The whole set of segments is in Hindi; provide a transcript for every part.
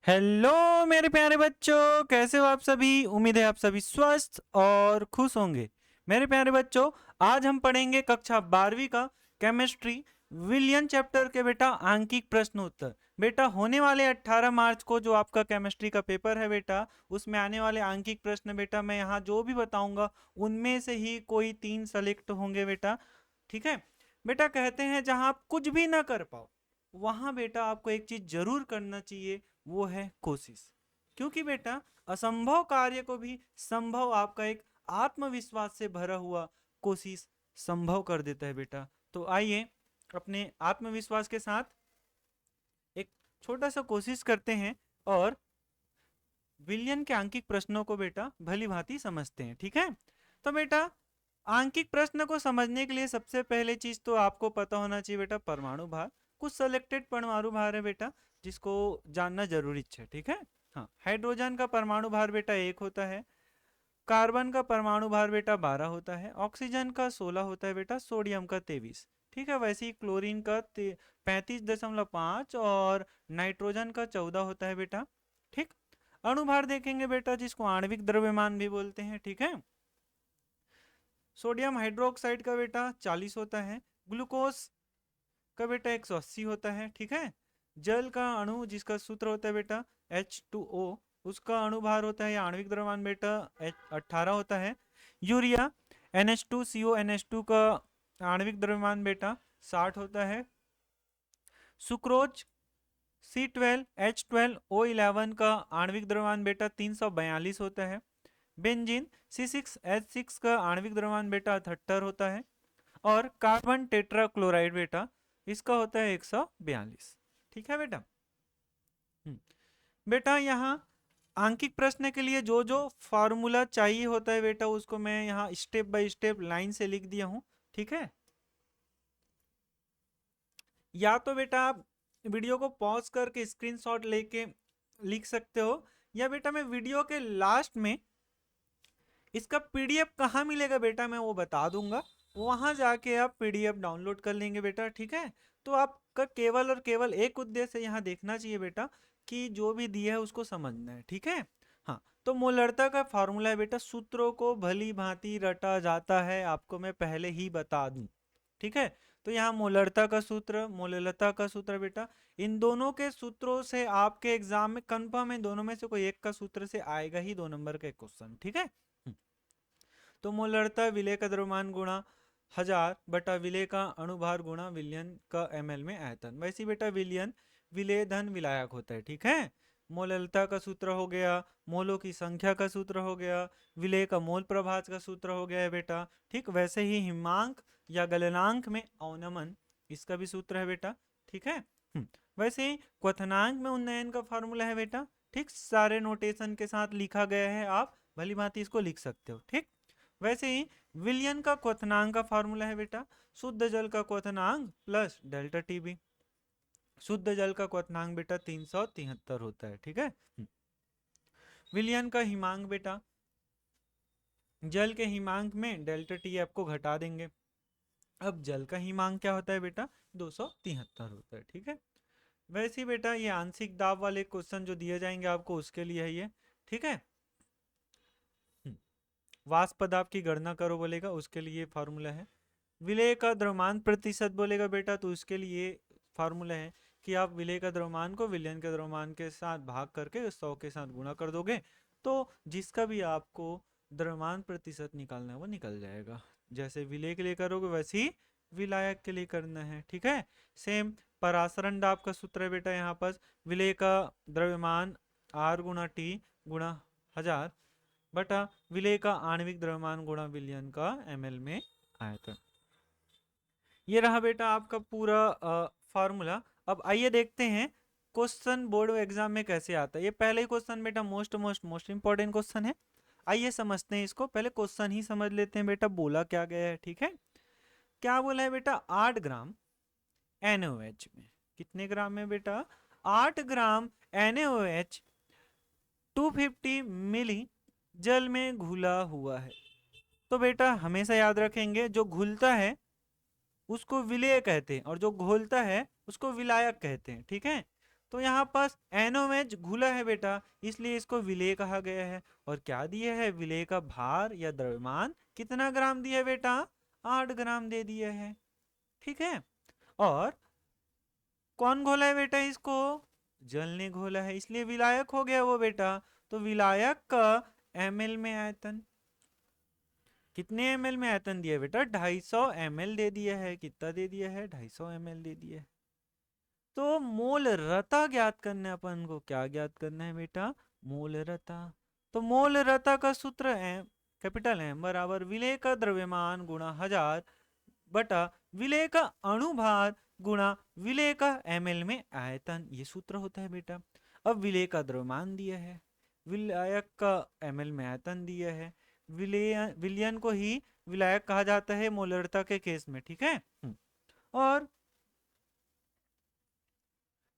हेलो मेरे प्यारे बच्चों, कैसे हो आप सभी। उम्मीद है आप सभी स्वस्थ और खुश होंगे। मेरे प्यारे बच्चों, आज हम पढ़ेंगे कक्षा 12वीं का केमिस्ट्री विलियन चैप्टर के बेटा आंकिक प्रश्न उत्तर। बेटा होने वाले 18 मार्च को जो आपका केमिस्ट्री का पेपर है बेटा, उसमें आने वाले आंकिक प्रश्न बेटा मैं यहाँ जो भी बताऊंगा उनमें से ही कोई 3 सेलेक्ट होंगे बेटा। ठीक है बेटा, कहते हैं जहां आप कुछ भी ना कर पाओ वहां बेटा आपको एक चीज जरूर करना चाहिए, वो है कोशिश। क्योंकि बेटा असंभव कार्य को भी संभव आपका एक आत्मविश्वास से भरा हुआ कोशिश संभव कर देता है बेटा। तो आइए अपने आत्मविश्वास के साथ एक छोटा सा कोशिश करते हैं और विलियन के आंकिक प्रश्नों को बेटा भली भांति समझते हैं। ठीक है, तो बेटा आंकिक प्रश्न को समझने के लिए सबसे पहले चीज तो आपको पता होना चाहिए बेटा परमाणु भार। कुछ सेलेक्टेड परमाणु भार है बेटा जिसको जानना जरूरी है। ठीक है, हाँ, हाइड्रोजन का परमाणु भार बेटा 1 होता है, कार्बन का परमाणु भार बेटा 12 होता है, ऑक्सीजन का 16 होता है बेटा, सोडियम का 23। ठीक है, वैसे ही क्लोरीन का 35.5 और नाइट्रोजन का 14 होता है बेटा। ठीक, अणुभार देखेंगे बेटा जिसको आणविक द्रव्यमान भी बोलते हैं। ठीक है, सोडियम हाइड्रोक्साइड का बेटा 40 होता है, ग्लूकोज का बेटा 180 होता है। ठीक है, जल का अणु जिसका सूत्र होता है बेटा H2O, उसका अणुभार होता है या आणविक द्रव्यमान बेटा 18 होता है। यूरिया NH2CO NH2 का आणविक द्रव्यमान बेटा 60 होता है। सुक्रोज C12H12O11 का आणविक द्रव्यमान बेटा 342 होता है। बेंजीन C6H6 का आणविक द्रव्यमान बेटा 78 होता है। और कार्बन टेट्रा क्लोराइड बेटा इसका होता है 142। ठीक है बेटा। बेटा यहाँ आंकिक प्रश्न के लिए जो जो फॉर्मूला चाहिए होता है बेटा उसको मैं यहाँ स्टेप बाय स्टेप लाइन से लिख दिया हूं। ठीक है, या तो बेटा आप वीडियो को पॉज करके स्क्रीनशॉट लेके लिख सकते हो, या बेटा मैं वीडियो के लास्ट में इसका पीडीएफ कहाँ मिलेगा बेटा मैं वो बता दूंगा, वहां जाके आप पीडीएफ डाउनलोड कर लेंगे बेटा। ठीक है, तो आपका केवल और केवल एक उद्देश्य यहाँ देखना चाहिए बेटा कि जो भी दिया है उसको समझना है। ठीक है, हाँ, तो मोलरता का फॉर्मूला है बेटा, सूत्रों को भली भांति रटा जाता है, आपको मैं पहले ही बता दूं। ठीक है, तो यहाँ मोलरता का सूत्र, मोललता का सूत्र बेटा, इन दोनों के सूत्रों से आपके एग्जाम में कंफर्म है दोनों में से कोई एक का सूत्र से आएगा ही 2 नंबर का क्वेश्चन। ठीक है, तो मोलरता विलेय का द्रव्यमान गुणा 1000 बटा विलेय का अणुभार गुणा विलियन का ml में आयतन। वैसे बेटा विलियन विलेय धन विलायक होता है। ठीक है, मोललता का सूत्र हो गया, मोलों की संख्या का सूत्र हो गया, विलेय का मोल प्रभाज का सूत्र हो गया है बेटा। ठीक, वैसे ही हिमांक या गलनांक में अवनमन इसका भी सूत्र है बेटा। ठीक है, वैसे ही क्वथनांक में उन्नयन का फॉर्मूला है बेटा। ठीक, सारे नोटेशन के साथ लिखा गया है, आप भली भांति इसको लिख सकते हो। ठीक, वैसे ही विलियन का क्वथनांक का फॉर्मूला है बेटा शुद्ध जल का क्वथनांक प्लस डेल्टा टीबी। शुद्ध जल का क्वथनांक बेटा 373 होता है। ठीक है, विलियन का हिमांक बेटा, जल के हिमांक में डेल्टा टी आपको घटा देंगे। अब जल का हिमांक क्या होता है बेटा 273 होता है। ठीक है, वैसे ही बेटा ये आंशिक दाब वाले क्वेश्चन जो दिए जाएंगे आपको उसके लिए है ये। ठीक है, वाष्प दाब की गणना करो बोलेगा, उसके लिए फार्मूला है। विलेय का द्रव्यमान प्रतिशत बोलेगा बेटा, तो उसके लिए फार्मूला है कि आप विलेय का द्रव्यमान को विलयन के द्रव्यमान के साथ भाग करके 100 के साथ गुणा कर दोगे तो जिसका भी आपको द्रव्यमान प्रतिशत निकालना है वो निकल जाएगा। जैसे विलेय के लिए करोगे वैसे ही विलायक के लिए करना है। ठीक है, सेम परासरण दाब का सूत्र है बेटा, यहाँ पर विलेय का द्रव्यमान R गुणा टी गुणा 1000 बटा विलेय का आणविक द्रव्यमान गुणा विलयन का ml में आयतन। ये रहा बेटा आपका पूरा फार्मूला। अब आइए देखते हैं क्वेश्चन बोर्ड एग्जाम में कैसे आता है। ये पहले ही क्वेश्चन बेटा मोस्ट इंपॉर्टेंट क्वेश्चन है। आइए समझते हैं इसको, पहले क्वेश्चन ही समझ लेते हैं बेटा बोला क्या गया है। ठीक है, क्या बोला है बेटा 8 ग्राम NaOH में, कितने ग्राम में बेटा 8 ग्राम NaOH 250 मिली जल में घुला हुआ है। तो बेटा हमेशा याद रखेंगे जो घुलता है उसको विलेय कहते हैं और जो घोलता है उसको विलायक कहते हैं। ठीक है, तो यहाँ पास NOH घुला है बेटा, इसलिए इसको विलेय कहा गया है। और क्या दिया है, विलेय का भार या द्रव्यमान कितना ग्राम दिया है बेटा, 8 ग्राम दे दिया है। ठीक है, और कौन घोला है बेटा इसको, जल ने घोला है, इसलिए विलायक हो गया वो बेटा। तो विलायक का ml में आयतन, कितने ml में आयतन दिया है बेटा, 250 ml दे दिया है। कितना दे दिया है, 250 ml दे दिया है। तो मोलरता ज्ञात करना है अपन को, क्या ज्ञात करना है बेटा, मोलरता। तो मोलरता का सूत्र है कैपिटल M बराबर विलेय का द्रव्यमान गुणा 1000 बटा विलेय का अणुभार गुणा विलेय का ml में आयतन, ये सूत्र होता है बेटा। अब विलेय का द्रव्यमान दिया है, विलायक का ml में आयतन दिया है, विलयन को ही विलायक कहा जाता है मोलरता के केस में। ठीक है, और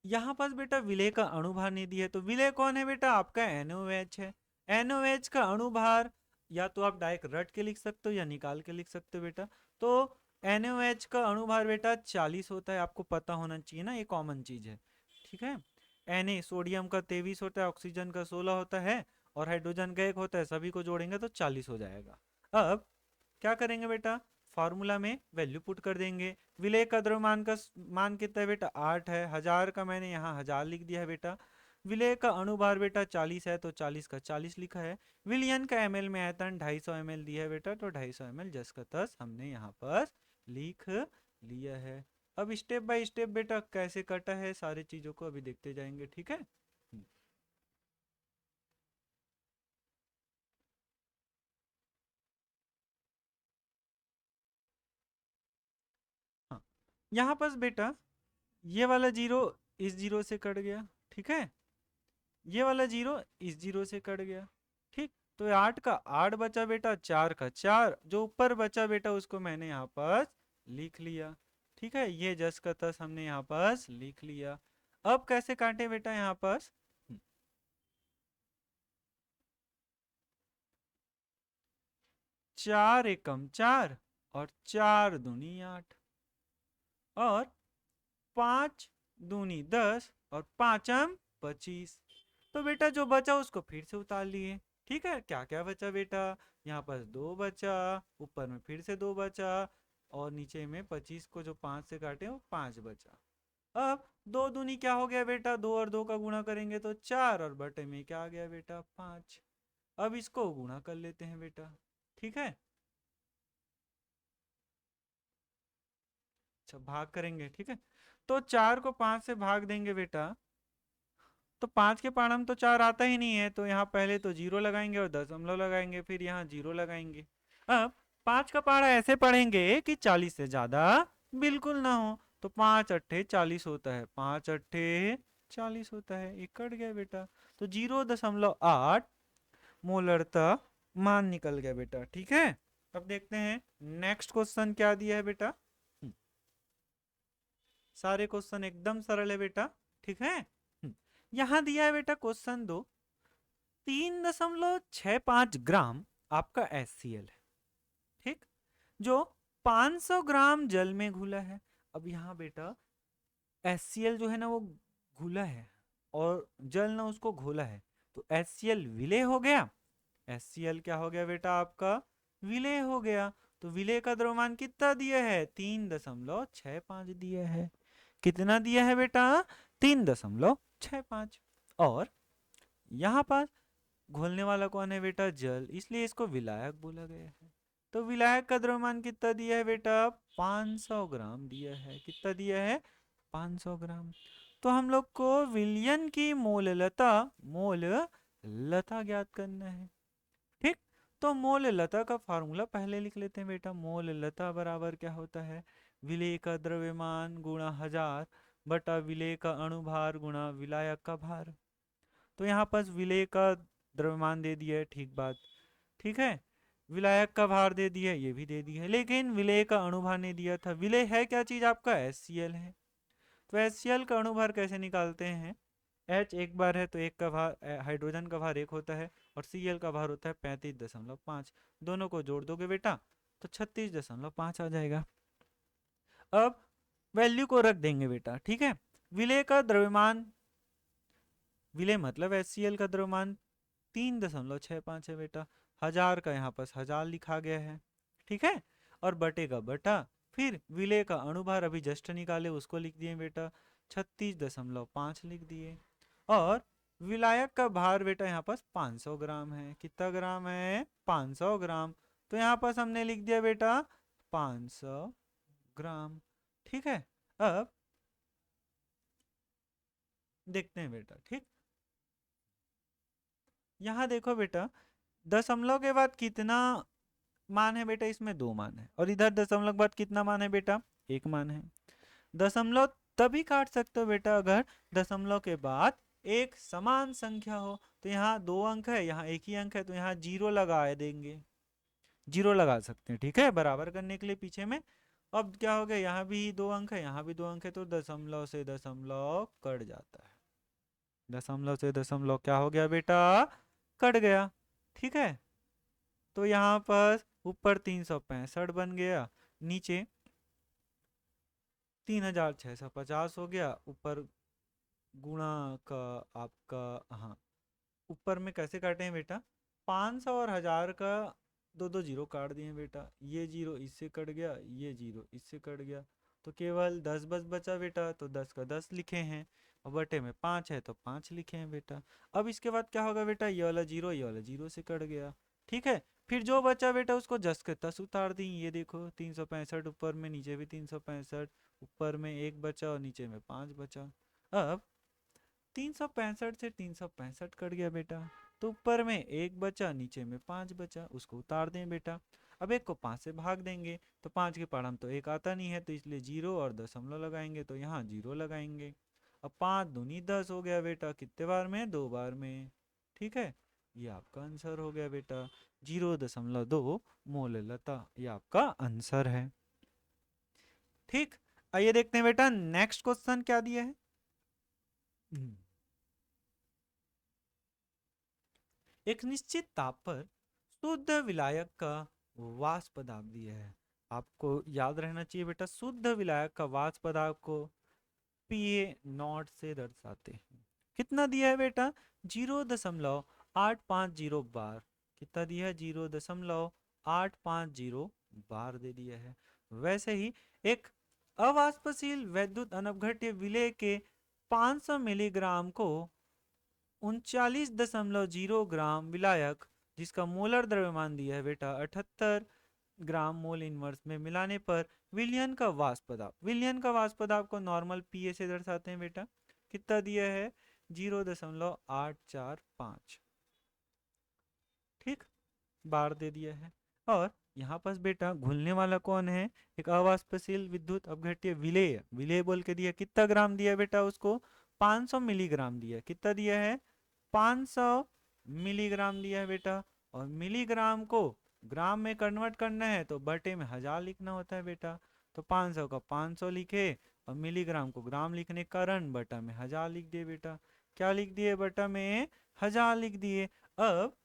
यहाँ पास बेटा विलेय का अणुभार नहीं दिया है, तो विलेय कौन है बेटा, आपका NOH है। NOH का अणुभार या तो आप डायरेक्ट रट के लिख सकते हो या निकाल के लिख सकते हो बेटा। तो NOH का अणुभार बेटा 40 होता है, आपको पता होना चाहिए ना, ये कॉमन चीज है। ठीक है, Na सोडियम का 23 होता है, ऑक्सीजन का 16 होता है और हाइड्रोजन का 1 होता है, सभी को जोड़ेंगे तो 40 हो जाएगा। अब क्या करेंगे बेटा, फॉर्मूला में वैल्यू पुट कर देंगे। विलेय का द्रव्यमान का मान कितना है बेटा, 8 है। 1000 का मैंने यहाँ 1000 लिख दिया है बेटा। विलेय का अणुभार बेटा 40 है, तो 40 का 40 लिखा है। विलयन का ml में आयतन 250 ml दिया है बेटा, तो 250 ml जस का तस हमने यहाँ पर लिख लिया है। अब स्टेप बाय स्टेप बेटा कैसे कटा है सारी चीजों को अभी देखते जाएंगे। ठीक है, हाँ, यहाँ पर बेटा ये वाला जीरो इस जीरो से कट गया। ठीक है, ये वाला जीरो इस जीरो से कट गया। ठीक, तो 8 का 8 बचा बेटा, 4 का 4, जो ऊपर बचा बेटा उसको मैंने यहाँ पर लिख लिया। ठीक है, ये जस का तस हमने यहाँ पर लिख लिया। अब कैसे काटे बेटा, यहाँ पर 4 एकम 4 और 4 दूनी 8 और 5 दूनी 10 और 5m 25। तो बेटा जो बचा उसको फिर से उतार लिए। ठीक है, क्या क्या बचा बेटा, यहाँ पर 2 बचा, ऊपर में फिर से 2 बचा और नीचे में 25 को जो 5 से काटे वो 5 बचा। अब 2 दूनी क्या हो गया बेटा, 2 और 2 का गुणा करेंगे तो 4 और बटे में क्या आ गया बेटा, 5। अब इसको गुणा कर लेते हैं बेटा। ठीक है, अच्छा भाग करेंगे। ठीक है, तो 4 को 5 से भाग देंगे बेटा, तो 5 के पाढ़ा में तो 4 आता ही नहीं है, तो यहाँ पहले तो जीरो लगाएंगे और दशमलव लगाएंगे, फिर यहाँ जीरो लगाएंगे। अब 5 का पाढ़ा ऐसे पढ़ेंगे कि 40 से ज्यादा बिल्कुल ना हो, तो 5 अट्ठे 40 होता है, 5 अट्ठे 40 होता है, एक कट गया बेटा। तो 0.8 मोलरता मान निकल गया बेटा। ठीक है, अब देखते हैं नेक्स्ट क्वेश्चन क्या दिया है बेटा। सारे क्वेश्चन एकदम सरल है बेटा। ठीक है, यहां दिया है बेटा क्वेश्चन 2, 3.65 ग्राम आपका HCl है। ठीक, जो 500 ग्राम जल में घुला है। अब यहाँ बेटा HCl जो है ना वो घुला है और जल ना उसको घोला है, तो HCl विलेय हो गया। HCl क्या हो गया बेटा, आपका विलेय हो गया। तो विलेय का द्रव्यमान कितना दिया है, 3.65 दिया है। कितना दिया है बेटा, 3.65। और यहाँ पर घोलने वाला कौन है बेटा, जल, इसलिए इसको विलायक बोला गया है। तो विलायक का द्रव्यमान कितना दिया है बेटा, 500 ग्राम दिया है। कितना दिया है, 500 ग्राम। तो हम लोग को विलयन की मोल लता ज्ञात करना है। ठीक, तो मोल लता का फार्मूला पहले लिख लेते हैं बेटा। मोल लता बराबर क्या होता है, विलेय का द्रव्यमान गुणा 1000 बटा विलेय का अणुभार गुणा विलायक का भार। तो यहाँ पर विलेय का द्रव्यमान दे दिया है, ठीक बात। ठीक है, विलायक का भार दे दिया, ये भी दे दिया है, लेकिन विलेय का अणुभार नहीं दिया था। विलेय है क्या चीज, आपका HCl है। तो HCl का अणुभार कैसे निकालते हैं, H एक बार है तो एक का भार, हाइड्रोजन का भार 1 होता है और Cl का भार होता है 35.5। दोनों को जोड़ दोगे बेटा तो 36.5 आ जाएगा। अब वैल्यू को रख देंगे बेटा। ठीक है, विलेय का द्रव्यमान विलय मतलब HCl का द्रव्यमान 3.65 है बेटा। 1000 का यहाँ पर 1000 लिखा गया है, ठीक है। और बटे का बटा, फिर विलय का अणुभार अभी जस्ट निकाले उसको लिख दिए बेटा, 36.5 लिख दिए। और विलायक का भार बेटा यहाँ पर 500 ग्राम है। कितना ग्राम है? 500 ग्राम। तो यहाँ पर हमने लिख दिया बेटा 500 ग्राम, ठीक है। अब देखते हैं बेटा, ठीक। यहाँ देखो बेटा, दशमलव के बाद कितना मान है बेटा? इसमें 2 मान है। और इधर दशमलव के बाद कितना मान है बेटा? 1 मान है। दशमलव तभी काट सकते हो बेटा अगर दशमलव के बाद एक समान संख्या हो। तो यहाँ 2 अंक है, यहाँ 1 ही अंक है, तो यहाँ 0 लगा देंगे, 0 लगा सकते हैं, ठीक है, बराबर करने के लिए पीछे में। अब क्या हो गया, यहाँ भी 2 अंक है, यहाँ भी 2 अंक है, तो दशमलव से दशमलव कट जाता है। दशमलव से दशमलव क्या हो गया बेटा? कट गया, ठीक है। तो यहाँ पर ऊपर 365 बन गया, नीचे 3650 हो गया। ऊपर गुणा का आपका, हाँ, ऊपर में कैसे काटे हैं बेटा? 500 और 1000 का दो दो जीरो काट दिए बेटा। ये जीरो इससे कट गया, ये जीरो इससे कट गया, तो केवल 10 बस बचा बेटा। तो 10 का 10 लिखे हैं, और बटे में 5 है तो 5 लिखे हैं बेटा। अब इसके बाद क्या होगा बेटा? ये वाला जीरो से कट गया, ठीक है। फिर जो बचा बेटा उसको जस के तस उतार दी। ये देखो 365 ऊपर में, नीचे भी 365, ऊपर में 1 बचा और नीचे में 5 बचा। अब 365 से 365 कट गया बेटा, तो ऊपर में 1 बचा, नीचे में 5 बचा, उसको उतार दें बेटा। अब 1 को 5 से भाग देंगे तो 5 के पढ़म तो 1 आता नहीं है, तो इसलिए 0 और दशमलव लगाएंगे, तो यहाँ 0 लगाएंगे। अब 5 दूनी 10 हो गया बेटा, कितने बार में? 2 बार में, ठीक है। ये आपका आंसर हो गया बेटा, 0.2 मोललता, ये आपका आंसर है, ठीक। आइए देखते हैं बेटा नेक्स्ट क्वेश्चन क्या दिया है। एक निश्चित ताप पर शुद्ध विलायक का वाष्प पदार्थ दिया है। आपको याद रहना चाहिए बेटा, शुद्ध विलायक का वाष्प पदार्थ को Pa0 से दर्शाते हैं। कितना दिया है बेटा? 0.850 बार। कितना दिया है? 0.850 बार दे दिया है। वैसे ही एक अवाष्पशील वैद्युत अनवघट्य विलेय के 500 मिलीग्राम को 39.0 ग्राम विलायक, जिसका मोलर द्रव्यमान दिया है बेटा 78 ग्राम मोल इनवर्स में मिलाने पर विलयन का वाष्प पदार्थ, विलयन का वाष्प पदार्थ को नॉर्मल पीए से दर्शाते हैं बेटा। कितना दिया है? 0.845, ठीक, बार दे दिया है। और यहाँ पर बेटा घुलने वाला कौन है? एक अवाष्पशील विद्युत अपघट्य विलेय, विलेय बोल के दिया। कितना ग्राम दिया बेटा उसको? 500 मिलीग्राम दिया। कितना दिया है? 500 मिलीग्राम दिया है बेटा। और मिलीग्राम को ग्राम में कन्वर्ट करना है तो बटे में 1000 लिखना होता है बेटा। तो 500 का 500 लिखे, और मिलीग्राम को ग्राम लिखने के कारण बटा में 1000 लिख दिए बेटा। क्या लिख दिए? बटा में 1000 लिख दिए। अब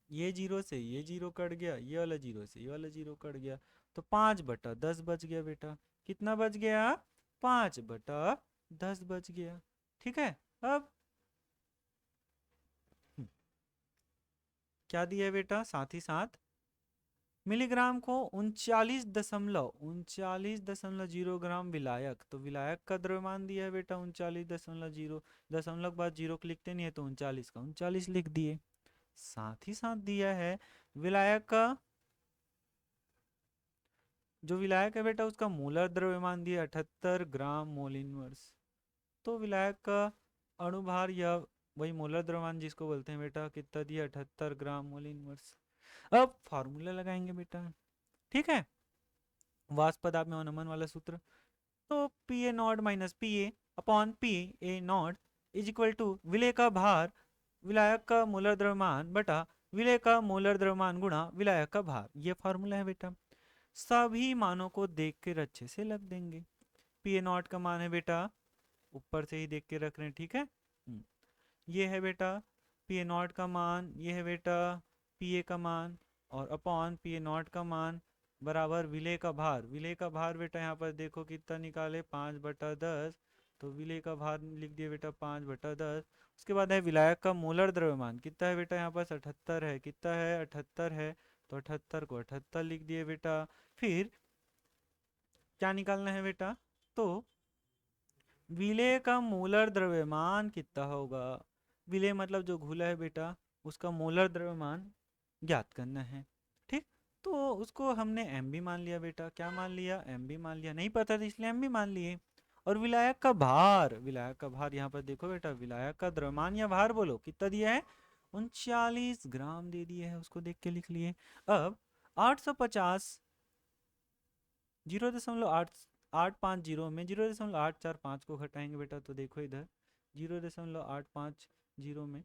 ये जीरो से ये जीरो कट गया, ये वाला जीरो से ये वाला जीरो कट गया, तो 5/10 बच गया बेटा। कितना बच गया? 5/10 बच गया, ठीक है। अब क्या दिया है बेटा? साथ ही साथ मिलीग्राम को 39.0 ग्राम विलायक, तो विलायक का द्रव्यमान दिया है बेटा 39.0, दशमलव के बाद जीरो लिखते नहीं है तो 39 का 39 लिख दिए। साथ ही साथ दिया है विलायक का, जो विलायक है बेटा उसका मोलर द्रव्यमान दिया 78 ग्राम मोल इनवर्स। तो विलायक का अणुभार या वही मोलर द्रव्यमान जिसको बोलते हैं बेटा, कितना दिया? 78 ग्राम मोल इनवर्स। अब फॉर्मूला लगाएंगे बेटा, ठीक है, वाष्प पदार्थ में अवनमन वाला सूत्र। तो P A not minus P A upon P A not is equal to विलेय का भार, विलायक का मोलर द्रव्यमान बटा विलेय का मोलर द्रव्यमान गुणा विलायक का भार। ये फॉर्मूला है बेटा। सभी मानों को देख कर अच्छे से लग देंगे। पी ए नॉट का मान है बेटा, ऊपर से ही देख के रख रहे हैं, ठीक है। ये है बेटा पी ए नॉट का मान, ये है बेटा पी ए का मान, और अपॉन पी ए नॉट का मान बराबर विलेय का भार। विलेय का भार बेटा यहाँ पर देखो कितना निकाले? 5/10, तो विलेय का भार लिख दिए बेटा 5/10। उसके बाद है विलायक का मोलर द्रव्यमान कितना है बेटा, यहाँ पास 78 है। कितना है, 78 है, तो 78 को 78 लिख दिए बेटा। फिर क्या निकालना है बेटा, तो विलेय का मोलर द्रव्यमान कितना होगा। विलेय मतलब जो घुला है बेटा, उसका मोलर द्रव्यमान ज्ञात करना है। ठीक, तो उसको हमने एम बी मान लिया बेटा। क्या मान लिया, एम बी मान लिया। नहीं पता था इसलिए एम बी मान लिए। और विलायक का भार, विलायक का भार यहाँ पर देखो बेटा, विलायक का द्रव्यमान या भार बोलो कितना दिया है, 39 ग्राम दे दिए है, उसको देख के लिख लिए। अब 850 0.850 में 0.845 को घटाएंगे बेटा, तो देखो इधर 0.850 में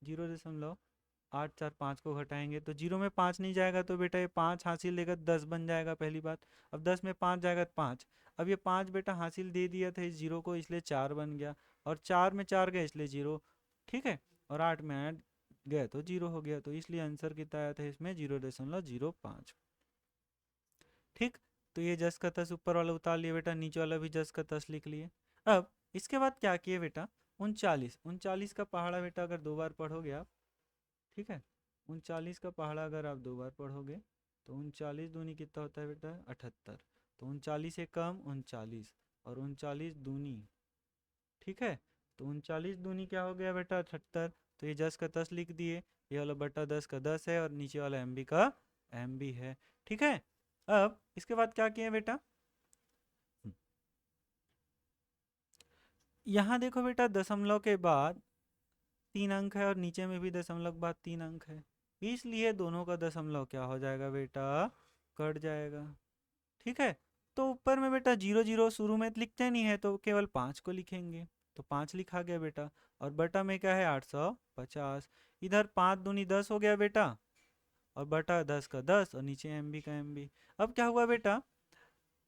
0.845 को घटाएंगे तो 0 में 5 नहीं जाएगा, तो बेटा ये 5 हासिल लेगा 10 बन जाएगा पहली बात। अब 10 में 5 जाएगा 5। अब ये 5 बेटा हासिल दे दिया था इस 0 को, इसलिए 4 बन गया। और 4 में 4 गए इसलिए 0। ठीक है, और 8 में 8 गए तो 0 हो गया, तो इसलिए आंसर कितना आया था इसमें 0.05। ठीक, तो ये जस का तस ऊपर वाला उतार लिए बेटा, नीचे वाला भी जस का तस लिख लिए। अब इसके बाद क्या किए बेटा, 39 का पहाड़ा बेटा अगर 2 बार पढ़ोगे आप, ठीक है, 39 का पहाड़ा अगर आप 2 बार पढ़ोगे तो 39 दूनी कितना होता है बेटा, 78। तो 39 से कम 39 और 39 दूनी, ठीक है, तो 39 दूनी क्या हो गया बेटा, 78। तो ये 10 का 10 लिख दिए, ये वाला बटा 10 का 10 है और नीचे वाला एम बी का एम बी है। ठीक है, अब इसके बाद क्या किए बेटा, यहाँ देखो बेटा दशमलव के बाद 3 अंक है और नीचे में भी दशमलव के बाद 3 अंक है, इसलिए दोनों का दशमलव क्या हो जाएगा बेटा, कट जाएगा। ठीक है, तो ऊपर में बेटा 0 0 शुरू में लिखते नहीं है तो केवल 5 को लिखेंगे, तो 5 लिखा गया बेटा। और बटा में क्या है 850, इधर 5 दूनी 10 हो गया बेटा, और बटा 10 का 10 और नीचे एम बी का एम बी। अब क्या हुआ बेटा,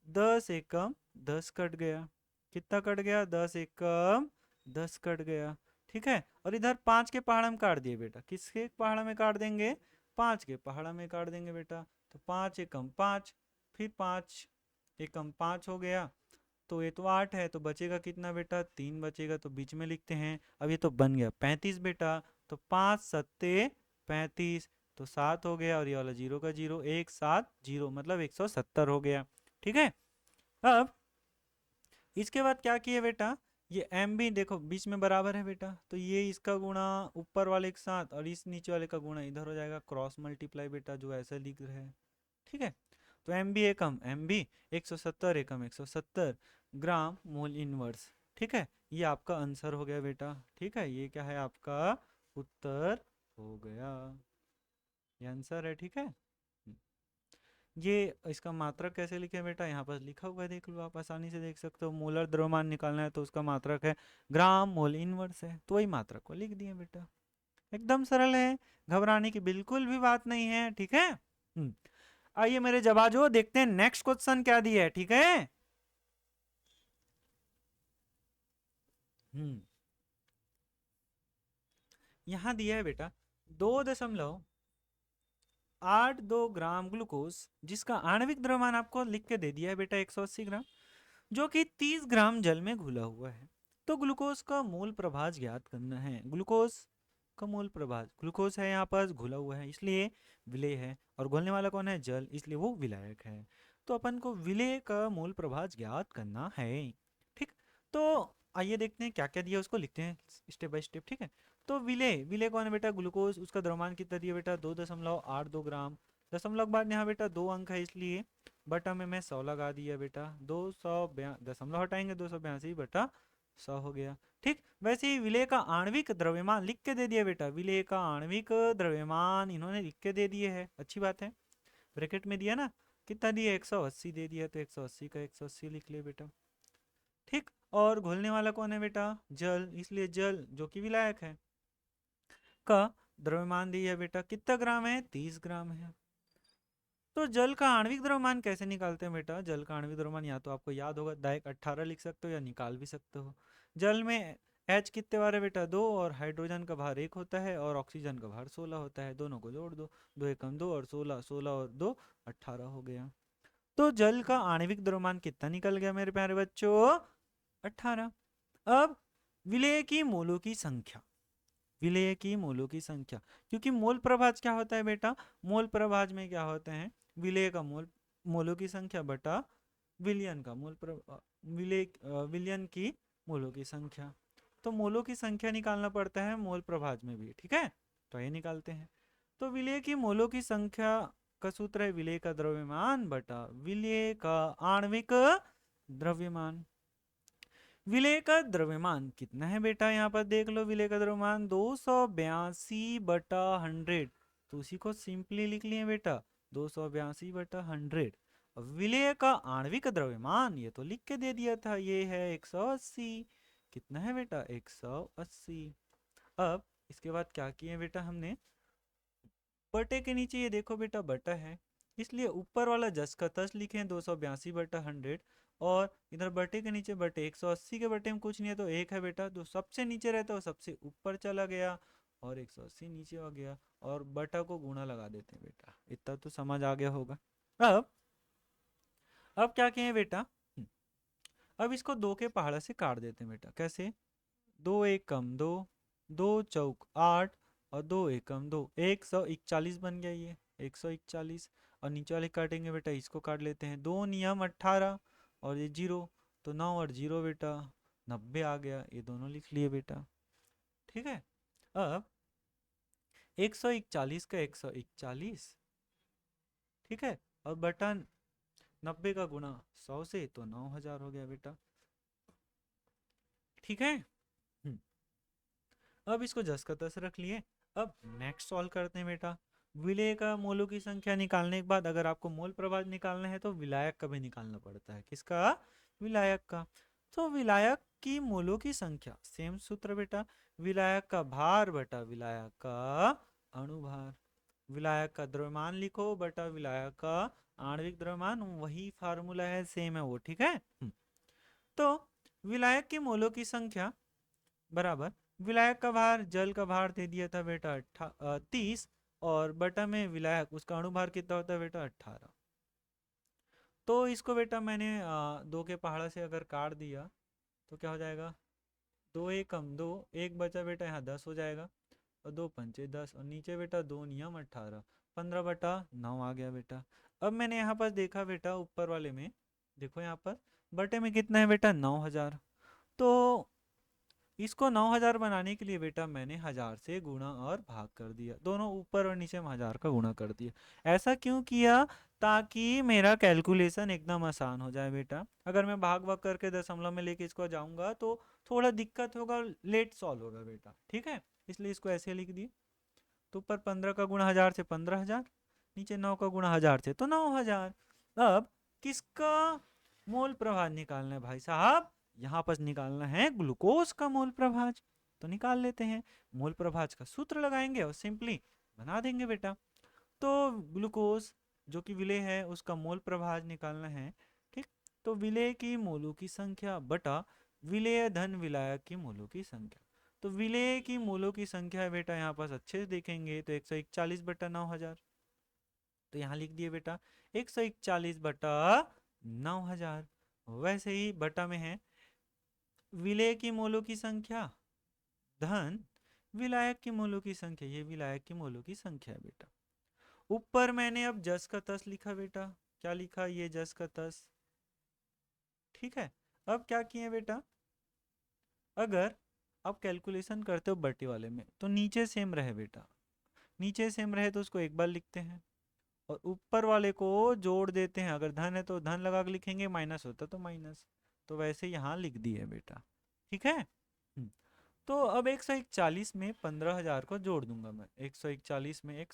10 एकम 10 कट गया, कितना कट गया, 10 एकम 10 कट गया। ठीक है, और इधर 5 के पहाड़ा में काट दिए बेटा, किसके पहाड़ा में काट देंगे, 5 के पहाड़ा में काट देंगे बेटा। तो 5 एकम 5, फिर 5 एकम 5 हो गया, तो ये तो 8 है, तो बचेगा कितना बेटा, 3 बचेगा, तो बीच में लिखते हैं। अब ये तो बन गया 35 बेटा, तो 5 सत्ते 35, तो 7 हो गया, और ये वाला 0 का 0, 170 मतलब 170 हो गया। ठीक है, अब इसके बाद क्या किए बेटा, ये एम बी देखो बीच में बराबर है बेटा, तो ये इसका गुणा ऊपर वाले के साथ और इस नीचे वाले का गुणा इधर हो जाएगा, क्रॉस मल्टीप्लाई बेटा, जो ऐसे लिख रहे हैं। ठीक है, तो एम बी एकम एम बी 170 एकम 170 ग्राम मोल इनवर्स। ठीक है, ये आपका आंसर हो गया बेटा। ठीक है, ये क्या है आपका उत्तर हो गया, ये आंसर है। ठीक है, ये इसका मात्रक कैसे लिखे बेटा, यहाँ पर लिखा हुआ है, देख लो आप आसानी से देख सकते हो। मोलर द्रव्यमान निकालना है तो उसका मात्रक है ग्राम मोल इनवर्स है, तो वही मात्रक को लिख दिए बेटा। एकदम सरल है, घबराने की बिल्कुल भी बात नहीं है। ठीक है, आइए मेरे जवाजो देखते हैं नेक्स्ट क्वेश्चन क्या दिया है। ठीक है, यहां दिया है बेटा 2.82 ग्राम ग्लूकोज, जिसका आणविक द्रव्यमान आपको लिख के दे दिया है बेटा 180 ग्राम, जो कि 30 ग्राम जल में घुला हुआ है। तो ग्लूकोज का मूल प्रभाज ज्ञात करना है। ग्लूकोज का मूल प्रभाज, ग्लूकोज है यहाँ पर घुला हुआ है इसलिए विलेय है, और घुलने वाला कौन है, जल, इसलिए वो विलायक है। तो अपन को विलेय का मूल प्रभाज ज्ञात करना है। ठीक, तो आइए देखते हैं क्या क्या दिया, उसको लिखते हैं स्टेप बाय स्टेप। ठीक है, तो विलेय, विलेय कौन है बेटा, ग्लूकोज, उसका द्रव्यमान कितना दिया बेटा 2.82 ग्राम। दशमलव के बाद यहाँ बेटा 2 अंक है इसलिए बटा में मैं 100 लगा दिया बेटा, 200 दशमलव हटाएंगे 282 बटा 100 हो गया। ठीक, वैसे ही विलेय का आणविक द्रव्यमान लिख के दे दिया बेटा, विलेय का आणविक द्रव्यमान इन्होंने लिख के दे दिए है, अच्छी बात है। ब्रैकेट में दिया ना, कितना दिया 180 दे दिया, तो 180 का 180 लिख लिया बेटा। ठीक, और घुलने वाला कौन है बेटा, जल, इसलिए जल जो कि विलायक है का द्रव्यमान दिया बेटा, कितना ग्राम है, 30 ग्राम है। तो जल का आणविक द्रव्यमान कैसे निकालते हैं बेटा, जल का आणविक द्रव्यमान या तो आपको याद होगा, डायरेक्ट 18 लिख सकते हो या निकाल भी सकते हो। जल में H कितने बार है बेटा, 2, और हाइड्रोजन का भार 1 होता है और ऑक्सीजन का भार 16 होता है, दोनों को जोड़ दो, 2 एकम 2 और 16, 16 और 2 18 हो गया। तो जल का आणविक द्रव्यमान कितना निकल गया मेरे प्यारे बच्चों, 18। अब विलेय की मोलों की संख्या, विलेय की मोलों की संख्या, क्योंकि मोल प्रभाज क्या होता है बेटा, मोल प्रभाज में क्या होते हैं, विलेय का मोल, मोलों की संख्या बटा विलयन का मोल विलेय विलयन की मोलों की संख्या। तो मोलों की संख्या निकालना पड़ता है मोल प्रभाज में भी, ठीक है, तो ये निकालते हैं। तो विलेय की मोलों की संख्या का सूत्र है विलेय का द्रव्यमान बटा विलेय का आणविक द्रव्यमान। विलेय का द्रव्यमान कितना है बेटा, यहाँ पर देख लो, विलेय का द्रव्यमान 282/100, तो उसी को सिंपली लिख लिए बेटा 282/100। विलेय का आणविक द्रव्यमान ये तो लिख के दे दिया था, ये है 180। कितना है बेटा 180। अब इसके बाद क्या किए बेटा हमने, बटे के नीचे ये देखो बेटा बटा है, इसलिए ऊपर वाला जस का तस लिखे 282/100, और इधर बटे के नीचे बटे 180 के बटे में कुछ नहीं है तो एक है बेटा, तो सबसे नीचे रहता है वो सबसे ऊपर चला गया और 180 नीचे आ गया, और बटा को गुणा लगा देते हैं बेटा। इतना तो समझ आ गया होगा। अब अब क्या किए बेटा, अब इसको दो के पहाड़ा से काट देते हैं बेटा। कैसे, दो एक कम दो, दो चौक आठ, और दो एकम दो, 141 बन गया ये 141। और नीचे वाले काटेंगे बेटा, इसको काट लेते हैं, दो नियम 18 और ये जीरो, तो 9 और जीरो बेटा 90 आ गया, ये दोनों लिख लिए बेटा। ठीक है, अब 141 का 141, ठीक है, और बटा 90 का गुणा 100 से, तो 9000 हो गया बेटा। ठीक है, अब इसको जस का तस रख लिए। अब नेक्स्ट सॉल्व करते हैं बेटा। विलेय का मोलों की संख्या निकालने के बाद अगर आपको मोल प्रभाज निकालना है तो विलायक का भी निकालना पड़ता है। किसका, विलायक का। तो विलायक की मोलों की संख्या, सेम सूत्र बेटा, विलायक का भार बटा विलायक का अणुभार। विलायक का द्रव्यमान लिखो बटा विलायक का आणविक द्रव्यमान, वही फार्मूला है, सेम है वो, ठीक है। तो विलायक की मोलों की संख्या बराबर विलायक का भार, जल का भार दे दिया था बेटा 30, और बटा में विलायक, उसका अणुभार कितना होता है बेटा 18। तो इसको बेटा मैंने दो के पहाड़ा से अगर काट दिया तो क्या हो जाएगा, दो एक कम दो, एक बचा बेटा यहाँ 10 हो जाएगा, और दो पंचे 10, और नीचे बेटा दो नियम 18, 15/9 आ गया बेटा। अब मैंने यहाँ पर देखा बेटा ऊपर वाले में, देखो यहाँ पर बटे में कितना है बेटा 9000। तो इसको 9000 बनाने के लिए बेटा मैंने 1000 से गुणा और भाग कर दिया, दोनों ऊपर और नीचे में 1000 का गुणा कर दिया। ऐसा क्यों किया, ताकि मेरा कैलकुलेशन एकदम आसान हो जाए बेटा। अगर मैं भाग भाग करके दशमलव में लेके इसको जाऊंगा तो थोड़ा दिक्कत होगा, लेट सॉल्व होगा बेटा, ठीक है, इसलिए इसको ऐसे लिख दिए। तो ऊपर 15 का गुणा 1000 से 15000, नीचे 9 का गुणा 1000 से तो 9000। अब किसका मोल प्रभाज निकालना है भाई साहब, यहाँ पर निकालना है ग्लूकोज का मोल प्रभाज। तो निकाल लेते हैं, मोल प्रभाज का सूत्र लगाएंगे और सिंपली बना देंगे बेटा। तो ग्लूकोज जो कि विलेय है उसका मोल प्रभाज निकालना है, ठीक। तो विलेय की मोलों की संख्या बटा विलेय धन विलायक की मोलों की संख्या। तो विलेय की मोलों की संख्या है बेटा, यहाँ पास अच्छे से देखेंगे तो 141/9000, तो यहाँ लिख दिए बेटा 141/9000। वैसे ही बटा में है विलेय की मोलों की संख्या धन विलायक की मोलों की संख्या, ये विलायक की मोलों की संख्या है बेटा। ऊपर मैंने अब जस का तस लिखा बेटा, क्या लिखा, ये जस का तस, ठीक है। अब क्या किए बेटा, अगर आप कैलकुलेशन करते हो बटे वाले में तो नीचे सेम रहे बेटा, नीचे सेम रहे तो उसको एक बार लिखते हैं, और ऊपर वाले को जोड़ देते हैं, अगर धन है तो धन लगा के लिखेंगे, माइनस होता तो माइनस, तो वैसे यहाँ लिख दिए बेटा, ठीक है। तो अब 141 में 15000 को जोड़ दूंगा मैं, 141 में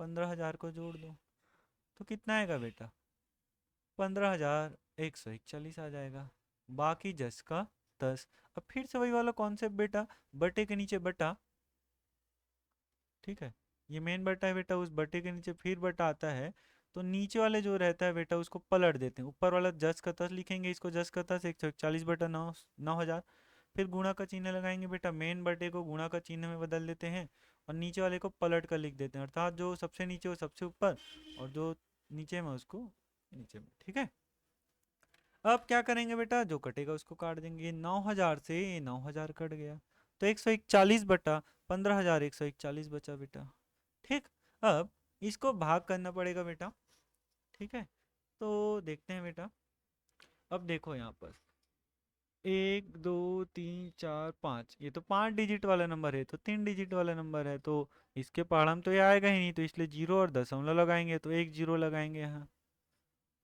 15000 को जोड़ दूं तो कितना आएगा बेटा, 15141 आ जाएगा, बाकी जस का तस। अब फिर से वही वाला कॉन्सेप्ट बेटा, बटे के नीचे बटा, ठीक है, ये मेन बटा है बेटा, उस बटे के नीचे फिर बटा आता है, तो नीचे वाले जो रहता है बेटा उसको पलट देते हैं, ऊपर वाला जस का तस लिखेंगे, इसको जस का तस 141/9, 9000, फिर गुणा का चिन्ह लगाएंगे बेटा, मेन बटे को गुणा का चिन्ह में बदल देते हैं, और नीचे वाले को पलट कर लिख देते हैं, अर्थात जो सबसे नीचे वो सबसे ऊपर, और जो नीचे में उसको नीचे में, ठीक है। अब क्या करेंगे बेटा, जो कटेगा उसको काट देंगे। 9,000 से 9,000 कट गया तो 141 बटा 15,000, 141 बचा बेटा। ठीक, अब इसको भाग करना पड़ेगा बेटा। ठीक है, तो देखते हैं बेटा। अब देखो यहाँ पर 1 2 3 4 5, ये तो 5 डिजिट वाला नंबर है, तो 3 डिजिट वाला नंबर है, तो इसके पहाड़ में तो ये आएगा ही नहीं, तो इसलिए जीरो और दशमलव लगाएंगे, तो एक जीरो लगाएंगे यहाँ।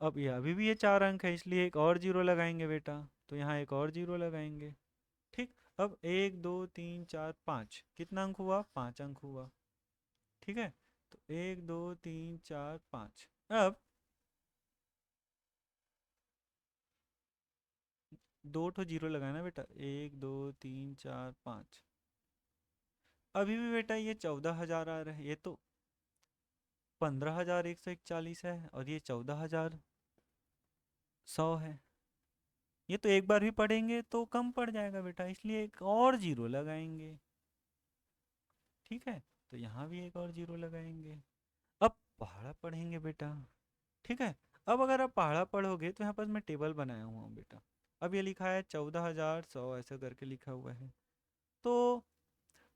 अब ये अभी भी ये 4 अंक है, इसलिए एक और जीरो लगाएंगे बेटा, तो यहाँ एक और जीरो लगाएंगे। ठीक, अब 1 2 3 4 5 कितना अंक हुआ, 5 अंक हुआ। ठीक है, तो 1 2 3 4 5। अब दो ठो जीरो लगाना बेटा, 1 2 3 4 5। अभी भी बेटा ये 14,000 आ रहा है, ये तो 15,141 है, और ये 14,100 है। ये तो एक बार भी पढ़ेंगे तो कम पड़ जाएगा बेटा, इसलिए एक और जीरो लगाएंगे। ठीक है, तो यहाँ भी एक और जीरो लगाएंगे। अब पहाड़ा पढ़ेंगे बेटा। ठीक है, अब अगर आप पहाड़ा पढ़ोगे तो यहाँ पर मैं टेबल बनाया हुआ हूँ बेटा। अब ये लिखा है 14,100 ऐसा करके लिखा हुआ है, तो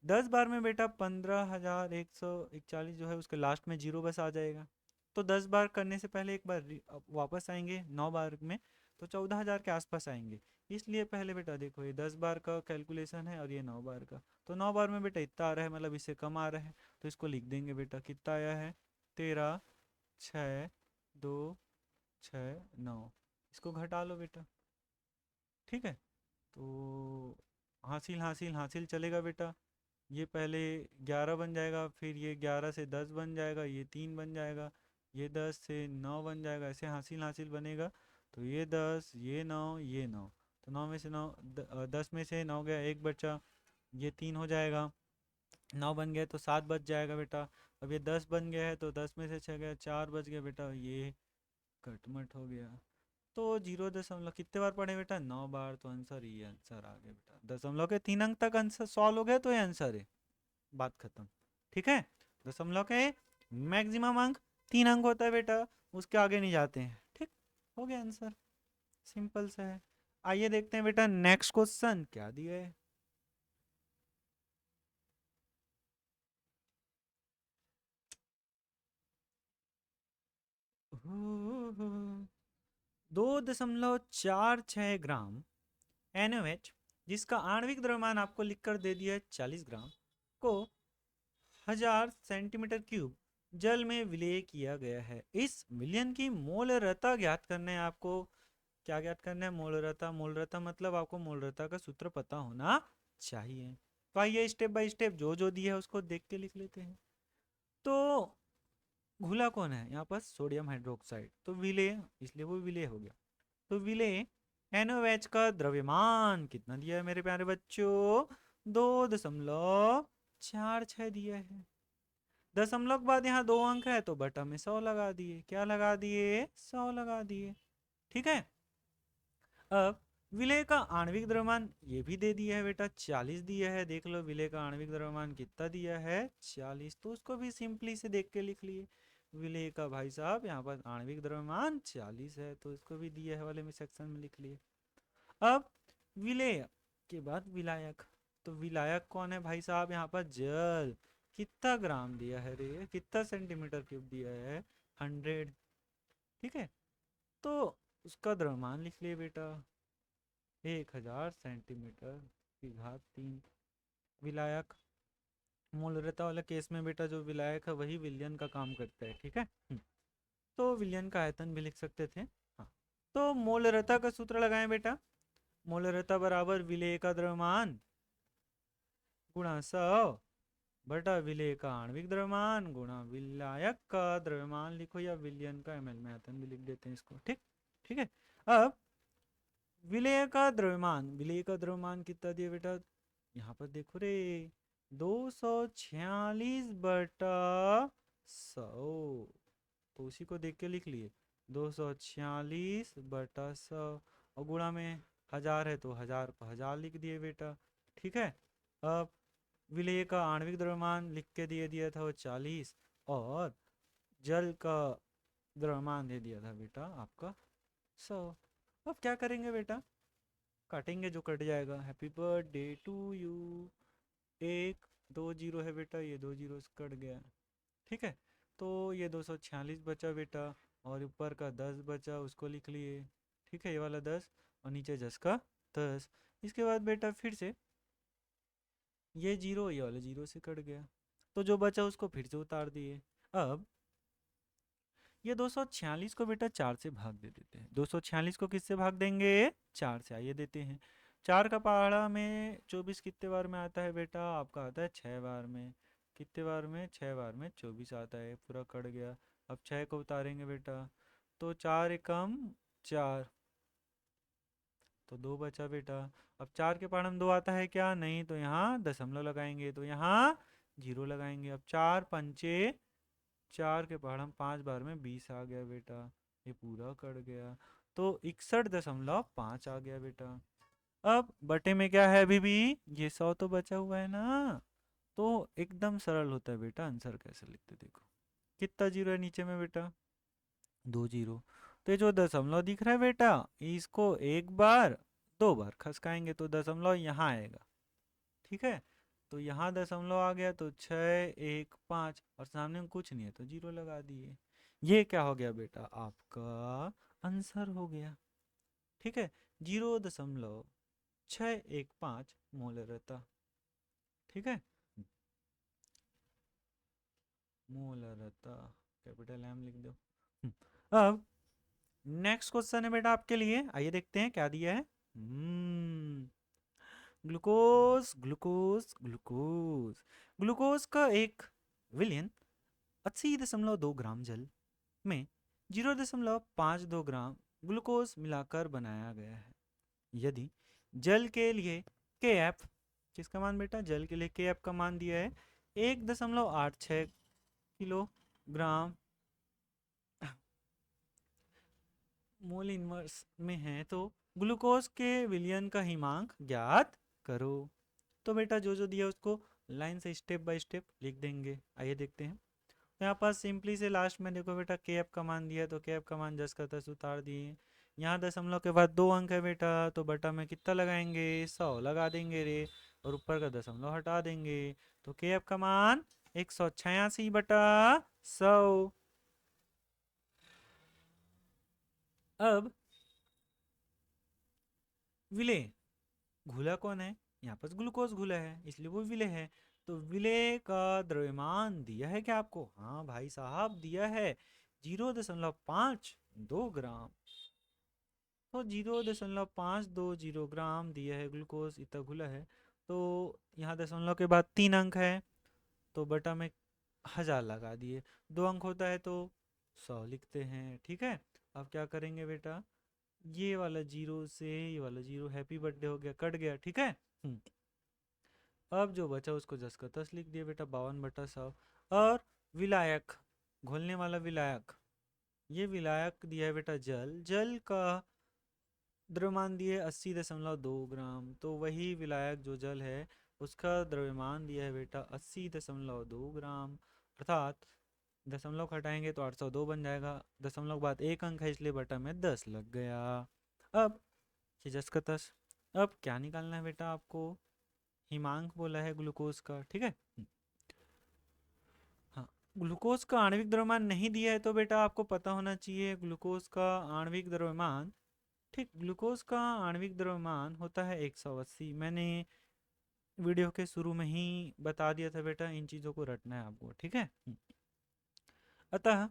10 बार में बेटा 15,141 जो है उसके लास्ट में जीरो बस आ जाएगा। तो 10 बार करने से पहले एक बार अब वापस आएंगे 9 बार में, तो 14,000 के आसपास आएंगे। इसलिए पहले बेटा देखो, ये 10 बार का कैलकुलेशन है और ये 9 बार का, तो 9 बार में बेटा इतना आ रहा है, मतलब इससे कम आ रहा है, तो इसको लिख देंगे बेटा। कितना आया है, 13, 6, 2, 6, 9। इसको घटा लो बेटा। ठीक है, तो हासिल हासिल हासिल चलेगा बेटा। ये पहले 11 बन जाएगा, फिर ये 11 से 10 बन जाएगा, ये 3 बन जाएगा, ये 10 से 9 बन जाएगा, ऐसे हासिल हासिल बनेगा। तो ये 10, ये 9, ये 9, तो 9 में से 9 10 में से 9 गया, एक बचा, ये 3 हो जाएगा। 9 बन गया तो 7 बच जाएगा बेटा। अब ये 10 बन गया है तो 10 में से 6 गया, 4 बच गया बेटा, ये कटमट हो गया। तो 0 दशमलव कितने बार पढ़े बेटा, 9 बार, तो आंसर ये आंसर आ गया बेटा। दशमलव के 3 अंक तक आंसर सॉल्व हो गया तो ये आंसर है, बात खत्म। ठीक है, दशमलव के मैक्सिमम अंक 3 अंक होता है बेटा, उसके आगे नहीं जाते हैं। ठीक, हो गया आंसर, सिंपल सा है। आइए देखते हैं बेटा नेक्स्ट क्वेश्चन क्या दिया है। हम्म, 2.46 ग्राम NaOH, जिसका आणविक द्रव्यमान आपको लिखकर दे दिया है 40 ग्राम, को 1000 सेंटीमीटर क्यूब जल में विलय किया गया है। इस विलयन की मोलरता ज्ञात करना है आपको। क्या ज्ञात करना है, मोलरता। मोलरता मतलब आपको मोलरता का सूत्र पता होना चाहिए। तो आइए स्टेप बाय स्टेप जो जो दिया है उसको देख के लिख लेते हैं। तो घुला कौन है यहाँ पर, सोडियम हाइड्रोक्साइड, तो विलय, इसलिए वो विलय हो गया। तो विलय NaOH का द्रव्यमान कितना दिया है मेरे प्यारे बच्चों, 2.46 दिया है। दशमलव के बाद यहाँ 2 अंक है तो बटा में 100 लगा दिए। क्या लगा दिए, 100 लगा दिए। ठीक है, अब विलय का आणविक द्रव्यमान ये भी दे दिया है बेटा, 40 दिया है। देख लो विलय का आणविक द्रव्यमान कितना दिया है, 40, तो उसको भी सिंपली से देख के लिख लिए। विलय का भाई साहब यहाँ पर आणविक द्रव्यमान 40 है, तो इसको भी दिया है वाले में सेक्शन में लिख लिए। अब विलय के बाद विलायक, तो विलायक कौन है भाई साहब, यहाँ पर जल। कितना ग्राम दिया है रे, कितना सेंटीमीटर क्यूब दिया है, 100। ठीक है, तो उसका द्रव्यमान लिख लिए बेटा, 1000 सेंटीमीटर की घात 3। विलायक, मूलरता वाले केस में बेटा जो विलायक है वही विलयन का काम करता है। ठीक है, तो विलयन का आयतन भी लिख सकते थे। हाँ, तो मोलरता का सूत्र लगाएं बेटा। मोलरता बराबर विलेय का द्रव्यमान गुणा 100 बटा विलेय का आणविक द्रव्यमान गुणा विलायक का द्रव्यमान लिखो, या विलयन का ml में आयतन भी लिख देते हैं इसको। ठीक, ठीक है, अब विलेय का द्रव्यमान, विलेय का द्रव्यमान कितना दिया बेटा, यहाँ पर देखो रे, 246/100, तो उसी को देख के लिख लिए, 246/100, और गुणा में 1000 है तो 1000 को 1000 लिख दिए बेटा। ठीक है, अब विलेय का आणविक द्रव्यमान लिख के दिए दिया था वो 40, और जल का द्रव्यमान दे दिया था बेटा आपका 100। अब क्या करेंगे बेटा, काटेंगे, जो कट जाएगा। हैप्पी बर्थडे टू यू, एक दो जीरो है बेटा, ये दो जीरो कट गया। ठीक है, तो ये 246 बचा बेटा, और ऊपर का 10 बचा, उसको लिख लिए। ठीक है, ये वाला 10, और नीचे 10 का 10। इसके बाद बेटा फिर से ये जीरो, ये वाला जीरो से कट गया, तो जो बचा उसको फिर से उतार दिए। अब ये 246 को बेटा 4 से भाग दे देते हैं। 246 को किससे भाग देंगे? 4 से। आइए देते हैं। 4 का पहाड़ा में 24 कितने बार में आता है बेटा? आपका आता है 6 बार में। कितने बार में? 6 बार में 24 आता है, पूरा कट गया। अब 6 को उतारेंगे बेटा, तो 4 एकम 4, तो 2 बचा बेटा। अब 4 के पहाड़ में 2 आता है क्या? नहीं, तो यहाँ दशमलव लगाएंगे, तो यहाँ जीरो लगाएंगे। अब 4 पंचे 4 के पहाड़ हम 5 बार में 20 आ गया बेटा, ये पूरा कट गया, तो 61.5 आ गया बेटा। अब बटे में क्या है? अभी भी ये 100 तो बचा हुआ है ना, तो एकदम सरल होता है बेटा। आंसर कैसे लिखते देखो, कितना जीरो है नीचे में बेटा? 2 जीरो। तो ये जो दशमलव दिख रहा है बेटा, इसको एक बार 2 बार खसकाएंगे तो दशमलव यहाँ आएगा। ठीक है, तो यहाँ दशमलव आ गया, तो 6 1 5, और सामने में कुछ नहीं है तो जीरो लगा दिए। ये क्या हो गया बेटा? आपका आंसर हो गया। ठीक है, 0.615 मोल रहता। ठीक है, मोल रहता, कैपिटल एम लिख दो। अब नेक्स्ट क्वेश्चन है बेटा आपके लिए, आइए देखते हैं क्या दिया है। Glucose glucose glucose. ग्लूकोज का 1 विलियन 80.2 ग्राम जल में 0.52 ग्राम ग्लूकोज मिलाकर बनाया गया है। यदि जल के लिए के एफ, किसका मान बेटा? जल के लिए के एफ का मान दिया है 1.86 किलोग्राम मोल इनवर्स में है, तो ग्लूकोज के विलयन का हिमांक ज्ञात करो। तो बेटा जो जो दिया उसको लाइन से स्टेप बाय स्टेप लिख देंगे। आइए देखते हैं। तो यहाँ पास सिंपली से लास्ट में देखो बेटा, के एफ का मान दिया, तो के एफ का मान 10 का 10 उतार दिए। यहाँ दशमलव के बाद 2 अंक है बेटा, तो बटा में कितना लगाएंगे? 100 लगा देंगे रे, और ऊपर का दशमलव हटा देंगे, तो के एफ का मान 186/100। अब विलेय घुला कौन है? यहाँ पर ग्लूकोज घुला है, इसलिए वो विलेय है। तो विलेय का द्रव्यमान दिया है क्या आपको? हाँ भाई साहब दिया है, 0.52 ग्राम। तो 0.520 ग्राम दिया है ग्लूकोज, इतना घुला है। तो यहाँ दशमलव के बाद 3 अंक है, तो बटा में 1000 लगा दिए। 2 अंक होता है तो 100 लिखते हैं। ठीक है, अब क्या करेंगे बेटा, ये वाला जीरो से ये वाला जीरो, हैप्पी बर्थडे हो गया, कट गया। ठीक है, अब जो बचा उसको 10 का 10 लिख दिया बेटा, 52/100। और विलायक, घोलने वाला विलायक, ये विलायक दिया है बेटा जल, जल का द्रव्यमान दिया है 80.2 ग्राम, तो वही विलायक जो जल है उसका द्रव्यमान दिया है बेटा 80.2 ग्राम, अर्थात दशमलव घटाएंगे तो 802 बन जाएगा। दशमलव के बाद 1 अंक है, इसलिए बटा में 10 लग गया। अब ये 10 का 10, अब क्या निकालना है बेटा आपको? हिमांक बोला है ग्लूकोज का। ठीक है, हाँ, ग्लूकोज का आणविक द्रव्यमान नहीं दिया है, तो बेटा आपको पता होना चाहिए ग्लूकोज का आणविक द्रव्यमान। ठीक, ग्लूकोज का आणविक द्रव्यमान होता है 180। मैंने वीडियो के शुरू में ही बता दिया था बेटा, इन चीज़ों को रटना है आपको। ठीक है, अतः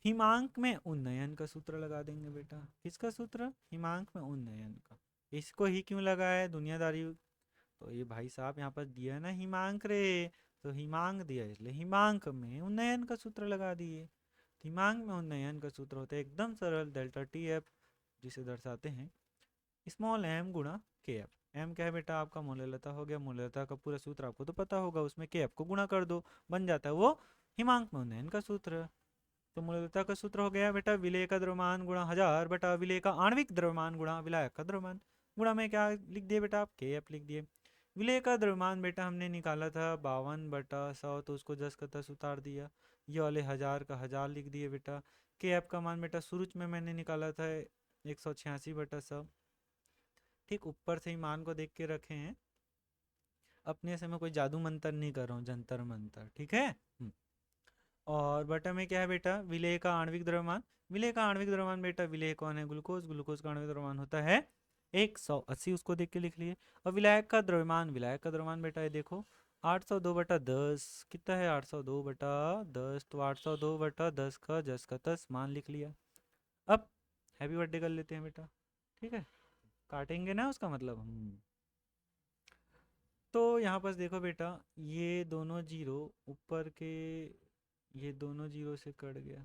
हिमांक में उन्नयन का सूत्र लगा देंगे बेटा। किसका सूत्र? हिमांक में उन्नयन का। इसको ही क्यों लगाया? दुनियादारी। तो ये भाई साहब यहाँ पर दिया है ना हिमांक रे, तो हिमांक दिया इसलिए हिमांक में उन्नयन का सूत्र लगा दिए। हिमांक में उन्नयन का सूत्र होता है एकदम सरल, डेल्टा टी एफ, जिसे दर्शाते हैं स्मॉल एम गुणा के एफ। एम क्या है बेटा? आपका मोललता हो गया, मोललता का पूरा सूत्र आपको तो पता होगा, उसमें के एफ को गुणा कर दो, बन जाता है वो हिमांक में उन्नयन का सूत्र। तो मूलतः का सूत्र हो गया बेटा विलेय का द्रव्यमान गुणा 1000 बटा विलेय का आणविक द्रव्यमान गुणा विलायक का द्रव्यमान। गुणा में क्या लिख दिए बेटा आप? के एफ लिख दिए। विलेय का द्रव्यमान बेटा हमने निकाला था 52/100, तो उसको 10 का 10 उतार दिया। ये वाले 1000 का 1000 लिख दिए बेटा। के ऐप का मान बेटा शुरू में मैंने निकाला था 186/100। ठीक, ऊपर से ही मान को देख के रखे हैं, अपने से मैं कोई जादू मंतर नहीं कर रहा हूँ, जंतर मंतर। ठीक है। और बटा में क्या है बेटा, विलेय का आणविक द्रव्यमान। विलेय का आणविक द्रव्यमान बेटा, विलेय कौन है, ग्लूकोज। ग्लूकोज का आणविक द्रव्यमान होता है 180, उसको देख के लिख लिए। और विलायक का द्रव्यमान, विलायक का द्रव्यमान बेटा ये देखो 802/10 कितना है, 802/10। तो 802/10 का 10 का 10 मान लिख लिया। अब हैप्पी बर्थडे कर लेते हैं बेटा। ठीक है, काटेंगे ना उसका मतलब तो यहाँ पर देखो बेटा, ये दोनों जीरो ऊपर के, ये दोनों जीरो से कट गया।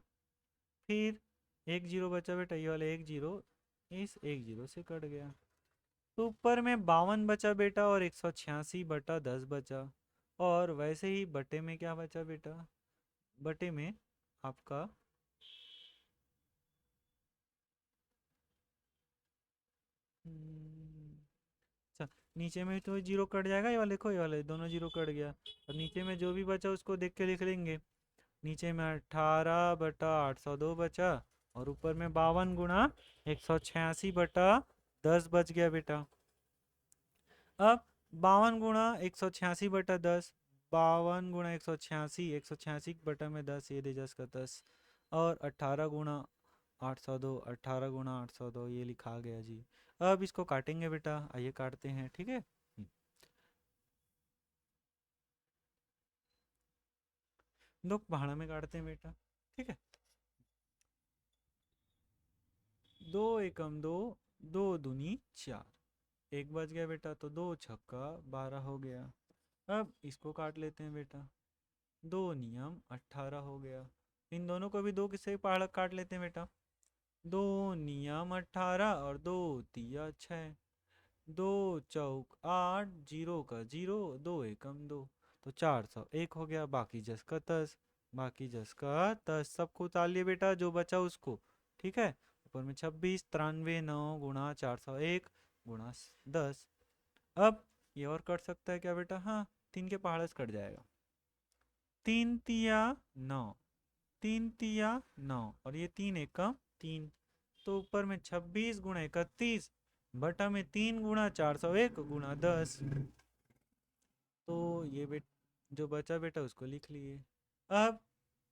फिर एक जीरो बचा बेटा, ये वाला एक जीरो इस एक जीरो से कट गया। तो ऊपर में 52 बचा बेटा और 186/10 बचा। और वैसे ही बटे में क्या बचा बेटा, बटे में आपका अच्छा, नीचे में तो जीरो कट जाएगा, ये वाला देखो, ये वाला दोनों जीरो कट गया। और नीचे में जो भी बचा उसको देख के लिख लेंगे। नीचे में 18/802 बचा, और ऊपर में 52 × 186/10 बच गया बेटा। अब 52 × 186/10, 52 × 186, 186/10 ये दे 10 का 10। और 18 × 802, 18 × 802 ये लिखा गया जी। अब इसको काटेंगे बेटा, आइए काटते हैं। ठीक है, दो पहाड़ा में काटते हैं बेटा। ठीक है, दो एकम दो, दो दूनी चार, एक बच गया बेटा, तो 2 छक्का 12 हो गया। अब इसको काट लेते हैं बेटा, 2 नियम 18 हो गया। इन दोनों को भी दो किससे पहाड़ा काट लेते हैं बेटा, 2 नियम 18 और 2 तिया 6, 2 चौक 8, जीरो का जीरो, 2 एकम 2, तो 401 हो गया। बाकी जस का तस, बाकी जस का तस सबको उतार लिए बेटा, जो बचा उसको। ठीक है, ऊपर में 26, 93 9 गुणा 401 गुणा 10। अब ये और कट सकता है क्या बेटा, हाँ, 3 के पहाड़ से कट जाएगा। 3 तिया 9, 3 तिया 9, और ये 3 एकम 3, तो ऊपर में 26 × 31 बटा में 3 × 401 गुणा 10। तो ये जो बचा बेटा उसको लिख लिए। अब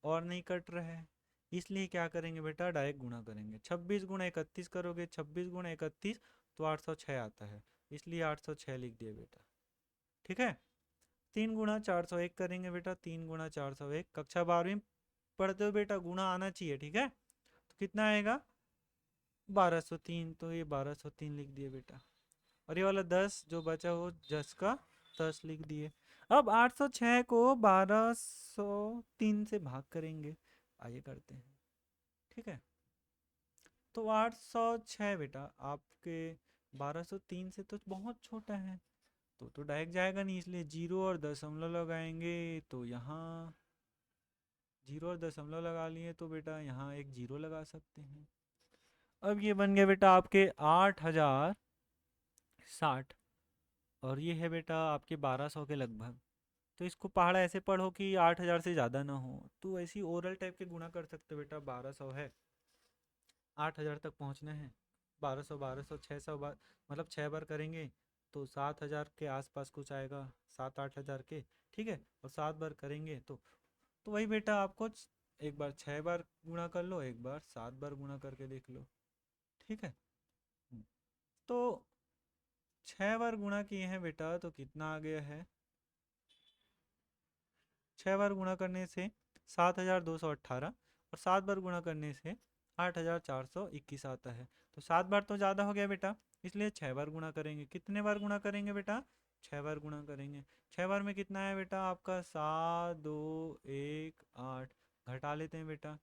और नहीं कट रहा है, इसलिए क्या करेंगे बेटा, डायरेक्ट गुणा करेंगे। 26 × 31 करोगे, 26 × 31 तो 806 आता है, इसलिए 806 लिख दिए बेटा। ठीक है, 3 × 401 करेंगे बेटा, 3 × 401, कक्षा 12वीं पढ़ते हो बेटा, गुणा आना चाहिए। ठीक है, तो कितना आएगा 1203, तो ये 1203 लिख दिए बेटा। और ये वाला 10 जो बचा वो 10 का 10 लिख दिए। अब 806 को 1203 से भाग करेंगे, आइए करते हैं। ठीक है, तो 806 बेटा आपके 1203 से तो बहुत छोटा है, तो डायरेक्ट जाएगा नहीं, इसलिए जीरो और दशमलव लगाएंगे। तो यहाँ जीरो और दशमलव लगा लिए, तो बेटा यहाँ एक जीरो लगा सकते हैं। अब ये बन गया बेटा आपके 8060, और ये है बेटा आपके 1200 के लगभग। तो इसको पहाड़ा ऐसे पढ़ो कि 8000 से ज़्यादा ना हो, तो ऐसी ओरल टाइप के गुणा कर सकते हो बेटा। 1200 है, 8000 तक पहुँचना है, 1200 1200 600 बार, मतलब 6 बार करेंगे तो 7000 के आसपास कुछ आएगा, 7-8 हज़ार के। ठीक है, और 7 बार करेंगे तो वही बेटा आपको एक बार 6 बार गुणा कर लो, एक बार 7 बार गुणा करके देख लो। ठीक है, तो 6 बार गुणा किए हैं बेटा, तो कितना आ गया है, 6 बार गुणा करने से 7218, और 7 बार गुणा करने से 8421 आता है। तो 7 बार तो ज़्यादा हो गया बेटा, इसलिए 6 बार गुणा करेंगे। कितने बार गुणा करेंगे बेटा, 6 बार गुणा करेंगे। 6 बार में कितना है बेटा आपका, 7218, घटा लेते हैं बेटा,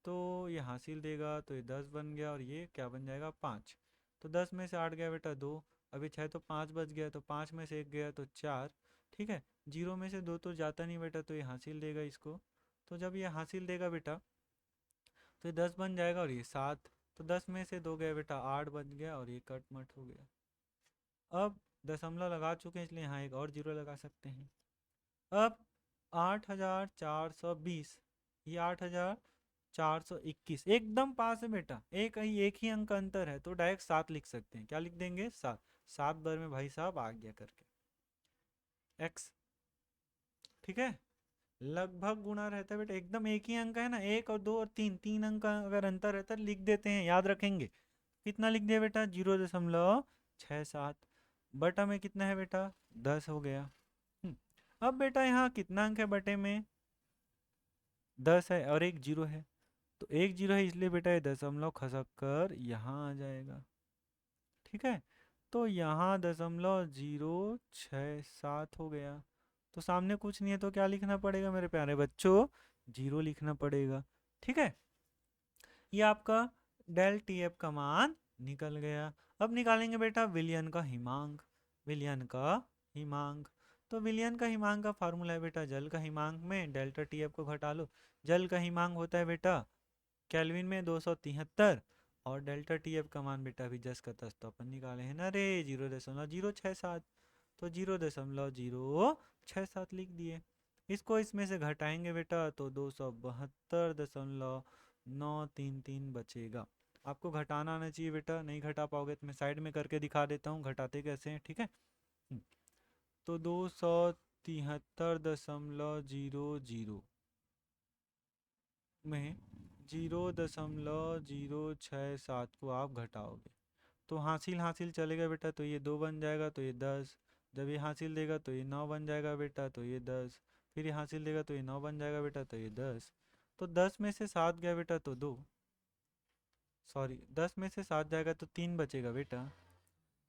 तो ये हासिल देगा, तो ये 10 बन गया, और ये क्या बन जाएगा 5। तो 10 में से 8 गया बेटा 2, अभी 6 तो 5 बच गया, तो 5 में से 1 गया तो 4। ठीक है, जीरो में से 2 तो जाता नहीं बेटा, तो ये हासिल देगा इसको। तो जब ये हासिल देगा बेटा, तो ये 10 बन जाएगा, और ये 7, तो 10 में से 2 गया बेटा 8 बच गया, और ये कट मट हो गया। अब दशमलव लगा चुके हैं, इसलिए यहाँ एक और जीरो लगा सकते हैं। अब 8420, ये 8000 421 एकदम पास है बेटा, एक ही अंक अंतर है, तो डायरेक्ट 7 लिख सकते हैं। क्या लिख देंगे? 7। 7 बार में भाई साहब आ गया करके x। ठीक है, लगभग गुणा रहता है बेटा, एकदम एक ही अंक है ना, एक और दो और तीन, तीन अंक का अगर अंतर रहता है लिख देते हैं, याद रखेंगे। कितना लिख दिया बेटा? 0.67। बटा में कितना है बेटा? 10 हो गया। अब बेटा यहाँ कितना अंक है बटे में? 10 है और एक जीरो है, तो एक जीरो है इसलिए बेटा ये दशमलव खसक कर यहाँ आ जाएगा। ठीक है, तो यहाँ 0.067 हो गया। तो सामने कुछ नहीं है तो क्या लिखना पड़ेगा मेरे प्यारे बच्चों? जीरो लिखना पड़ेगा। ठीक है, ये आपका डेल टी एफ का मान निकल गया। अब निकालेंगे बेटा विलयन का हिमांक। विलयन का हिमांक, तो विलयन का हिमांक का फार्मूला है बेटा, जल का हिमांक में डेल्टा टी एफ को घटा लो। जल का हिमांक होता है बेटा केल्विन में 273, और डेल्टा टी एफ का मान बेटा अभी जस का तस तो अपन निकाले हैं ना रे, 0.067। तो 0.067 लिख दिए। इसको इसमें से घटाएंगे बेटा तो 272.933 बचेगा। आपको घटाना आना चाहिए बेटा, नहीं घटा पाओगे तो मैं साइड में करके दिखा देता हूँ घटाते कैसे हैं। ठीक है, तो 273.00 में 0.067 को आप घटाओगे तो हासिल हासिल चलेगा बेटा, तो ये 2 बन जाएगा तो ये 10, जब ये हासिल देगा तो ये 9 बन जाएगा बेटा, तो ये 10, फिर ये हासिल देगा तो ये 9 बन जाएगा बेटा, तो ये 10। तो 10 में से 7 गया बेटा तो 2, सॉरी 10 में से 7 जाएगा तो 3 बचेगा बेटा,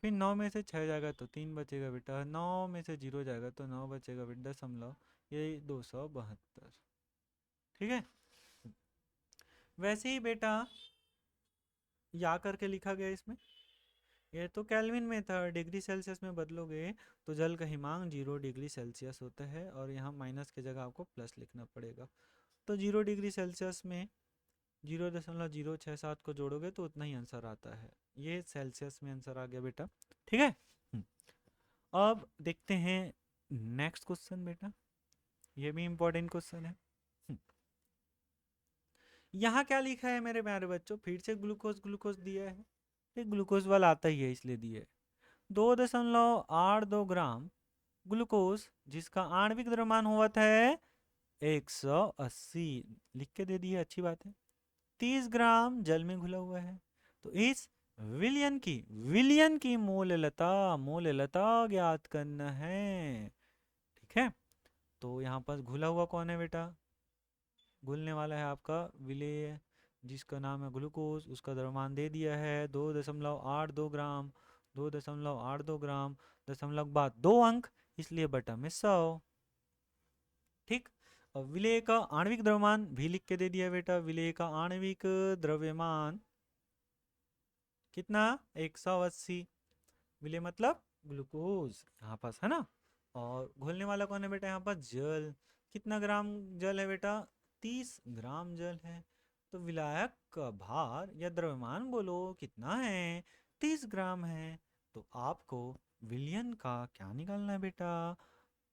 फिर 9 में से 6 जाएगा तो 3 बचेगा बेटा, 9 में से 0 जाएगा तो 9 बचेगा बेटा, दशमलव, ये 272। ठीक है, वैसे ही बेटा या करके लिखा गया इसमें, ये तो केल्विन में था, डिग्री सेल्सियस में बदलोगे तो जल का हिमांक 0 डिग्री सेल्सियस होता है, और यहाँ माइनस की जगह आपको प्लस लिखना पड़ेगा। तो 0 डिग्री सेल्सियस में 0.067 को जोड़ोगे तो उतना ही आंसर आता है, ये सेल्सियस में आंसर आ गया बेटा। ठीक है, अब देखते हैं नेक्स्ट क्वेश्चन बेटा, ये भी इंपॉर्टेंट क्वेश्चन है। यहाँ क्या लिखा है मेरे प्यारे बच्चों? फिर से ग्लूकोज ग्लूकोज दिया है, ये ग्लूकोज वाला आता ही है इसलिए दिया है। 2.82 ग्राम ग्लूकोज जिसका आणविक द्रव्यमान हुआ था 180, लिख के दे दिए, अच्छी बात है। 30 ग्राम जल में घुला हुआ है, तो इस विलियन की मोललता ज्ञात करना है। ठीक है, तो यहाँ पर घुला हुआ कौन है बेटा? घुलने वाला है आपका विलेय, जिसका नाम है ग्लूकोज, उसका द्रव्यमान दे दिया है 2.82 ग्राम। 2.82 ग्राम, दशमलव के बाद 2 अंक, इसलिए बटा में 100। ठीक, और विलेय का आणविक द्रव्यमान भी लिख के दे दिया बेटा, विलेय का आणविक द्रव्यमान कितना? 180। विलेय मतलब ग्लूकोज यहाँ पास है ना, और घुलने वाला कौन है बेटा? यहाँ पर जल। कितना ग्राम जल है बेटा? 30 ग्राम जल है। तो विलायक का भार या द्रव्यमान बोलो कितना है? 30 ग्राम है। तो आपको विलयन का क्या निकालना है बेटा?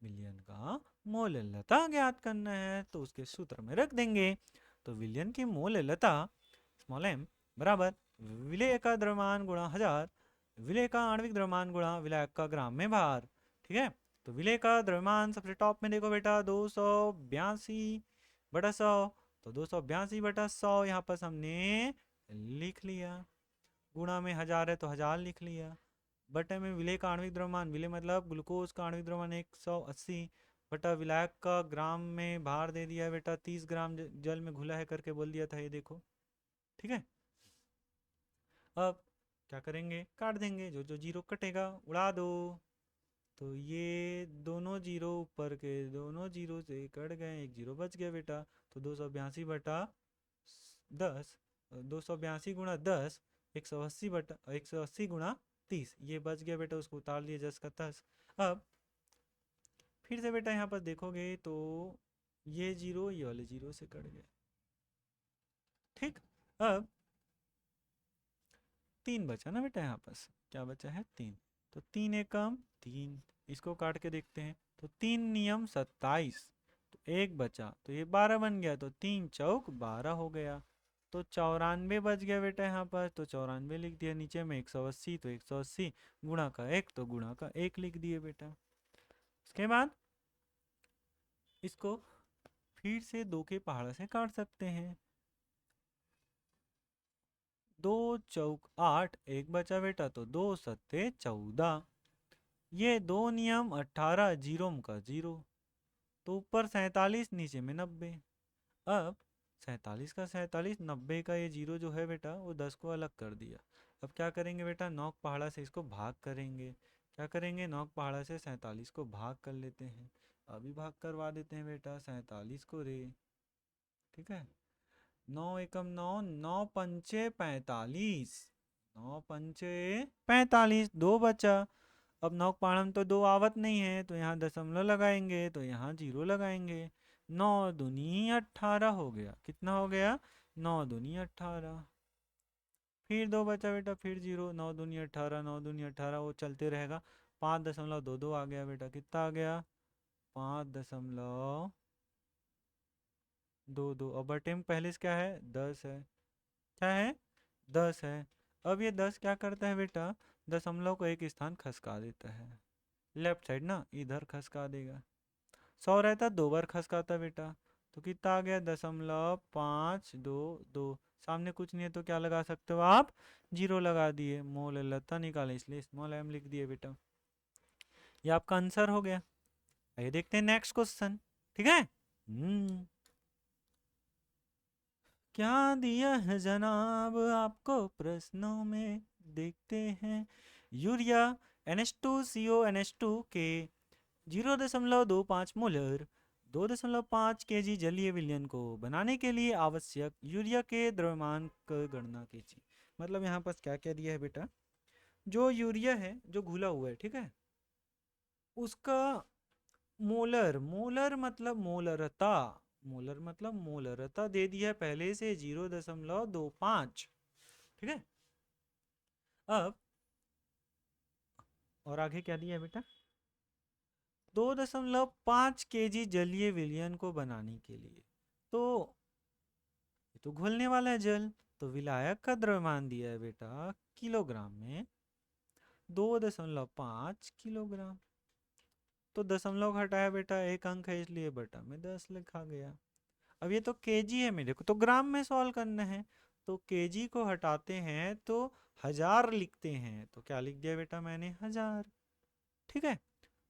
विलयन का मोललता ज्ञात करना है, तो उसके सूत्र में रख देंगे। तो विलयन की मोललता स्मॉल m बराबर विलेय का द्रव्यमान गुणा 1000, विलेय का आणविक द्रव्यमान गुणा विलायक का ग्राम में भार। ठीक है, तो विलेय का द्रव्यमान सबसे टॉप में देखो बेटा 282/100, तो 282/100 यहाँ पर हमने लिख लिया, गुणा में 1000 है तो 1000 लिख लिया, बटे में विलेय का आणविक द्रव्यमान, विलेय मतलब ग्लूकोज का आणविक द्रव्यमान 180 बटा विलायक का ग्राम में भार दे दिया है बेटा, 30 ग्राम जल में घुला है करके बोल दिया था, ये देखो। ठीक है, अब क्या करेंगे? काट देंगे, जो जो जीरो कटेगा उड़ा दो, तो ये दोनों जीरो ऊपर के दोनों जीरो से कट गए, एक जीरो बच गया बेटा, तो 282/10, 282 × 10, 180/180 × 30, ये बच गया बेटा, उसको उतार लिया जस का तस। अब फिर से बेटा यहाँ पर देखोगे तो ये जीरो ये वाले जीरो से कट गए। ठीक, अब 3 बचा ना बेटा, यहाँ पास क्या बचा है? 3, तो 3 एकम 3, इसको काट के देखते हैं, तो 3 नियम 27, तो एक बचा तो ये 12 बन गया, तो 3 चौक 12 हो गया। तो 94 बच गया बेटा यहाँ पर, तो 94 लिख दिया। नीचे में 180, तो 180 गुणा का 1, तो गुणा का 1 लिख दिए बेटा। उसके बाद इसको फिर से 2 के पहाड़ से काट सकते हैं। 2 चौक 8, एक बचा बेटा, तो 2 सत्ते 14। ये दो नियम 18, जीरो का जीरो, तो ऊपर 47, नीचे में 90। अब 47 का 47, 90 का ये जीरो जो है बेटा वो 10 को अलग कर दिया। अब क्या करेंगे बेटा, नौक पहाड़ा से इसको भाग करेंगे। क्या करेंगे, नौक पहाड़ा से 47 को भाग कर लेते हैं। अभी भाग करवा देते हैं बेटा 47 को रे। ठीक है, 9 एकम 9, 9 पंचे 45, 9 पंचे 45, 2 बचा। अब नौक पहाड़ा में तो 2 आवत नहीं है, तो यहाँ दशमलव लगाएंगे, तो यहाँ जीरो लगाएंगे। 9 दूनी 18 हो गया। कितना हो गया, 9 दूनी 18। फिर 2 बचा बेटा, फिर जीरो। 9 दूनी 18, 9 दूनी 18, वो चलते रहेगा। 5.22 आ गया बेटा। कितना आ गया, 5.22। अब बटे में पहले से क्या है, 10 है। क्या है, 10 है। अब ये 10 क्या करता है बेटा, दशमलव को एक स्थान खसका देता है। लेफ्ट साइड ना, इधर खसका देगा। 100 रहता 2 बार खसकाता बेटा, तो कितना आ गया, 0.522। सामने कुछ नहीं है तो क्या लगा सकते हो आप, जीरो लगा दिए। मोल लता निकाले इसलिए स्मॉल एम लिख दिए बेटा। ये आपका आंसर हो गया। आइए देखते हैं नेक्स्ट क्वेश्चन। ठीक है, क्या दिया है जनाब आपको प्रश्नों में, देखते हैं। यूरिया NH2CO NH2 के 0.25 मोलर 2.5 केजी जलीय विलयन को बनाने के लिए आवश्यक यूरिया के द्रव्यमान की गणना कीजिए। मतलब यहाँ पर क्या क्या दिया है बेटा, जो यूरिया है जो घुला हुआ है, ठीक है, उसका मोलर, मोलर मतलब मोलरता, मोलर मतलब मोलरता दे दिया है पहले से 0.25। ठीक है, अब और आगे क्या दिया है बेटा, 2.5 केजी जलीय विलयन को बनाने के लिए, तो ये तो घुलने वाला है जल, तो विलायक का द्रव्यमान दिया है बेटा किलोग्राम में 2.5 किलोग्राम। तो दशमलव हटाया बेटा, एक अंक है इसलिए बटा में 10 लिखा गया। अब ये तो केजी है मेरे को, तो ग्राम में सॉल्व करना है, तो केजी को हटाते हैं तो 1000 लिखते हैं, तो क्या लिख दिया बेटा मैंने, 1000। ठीक है,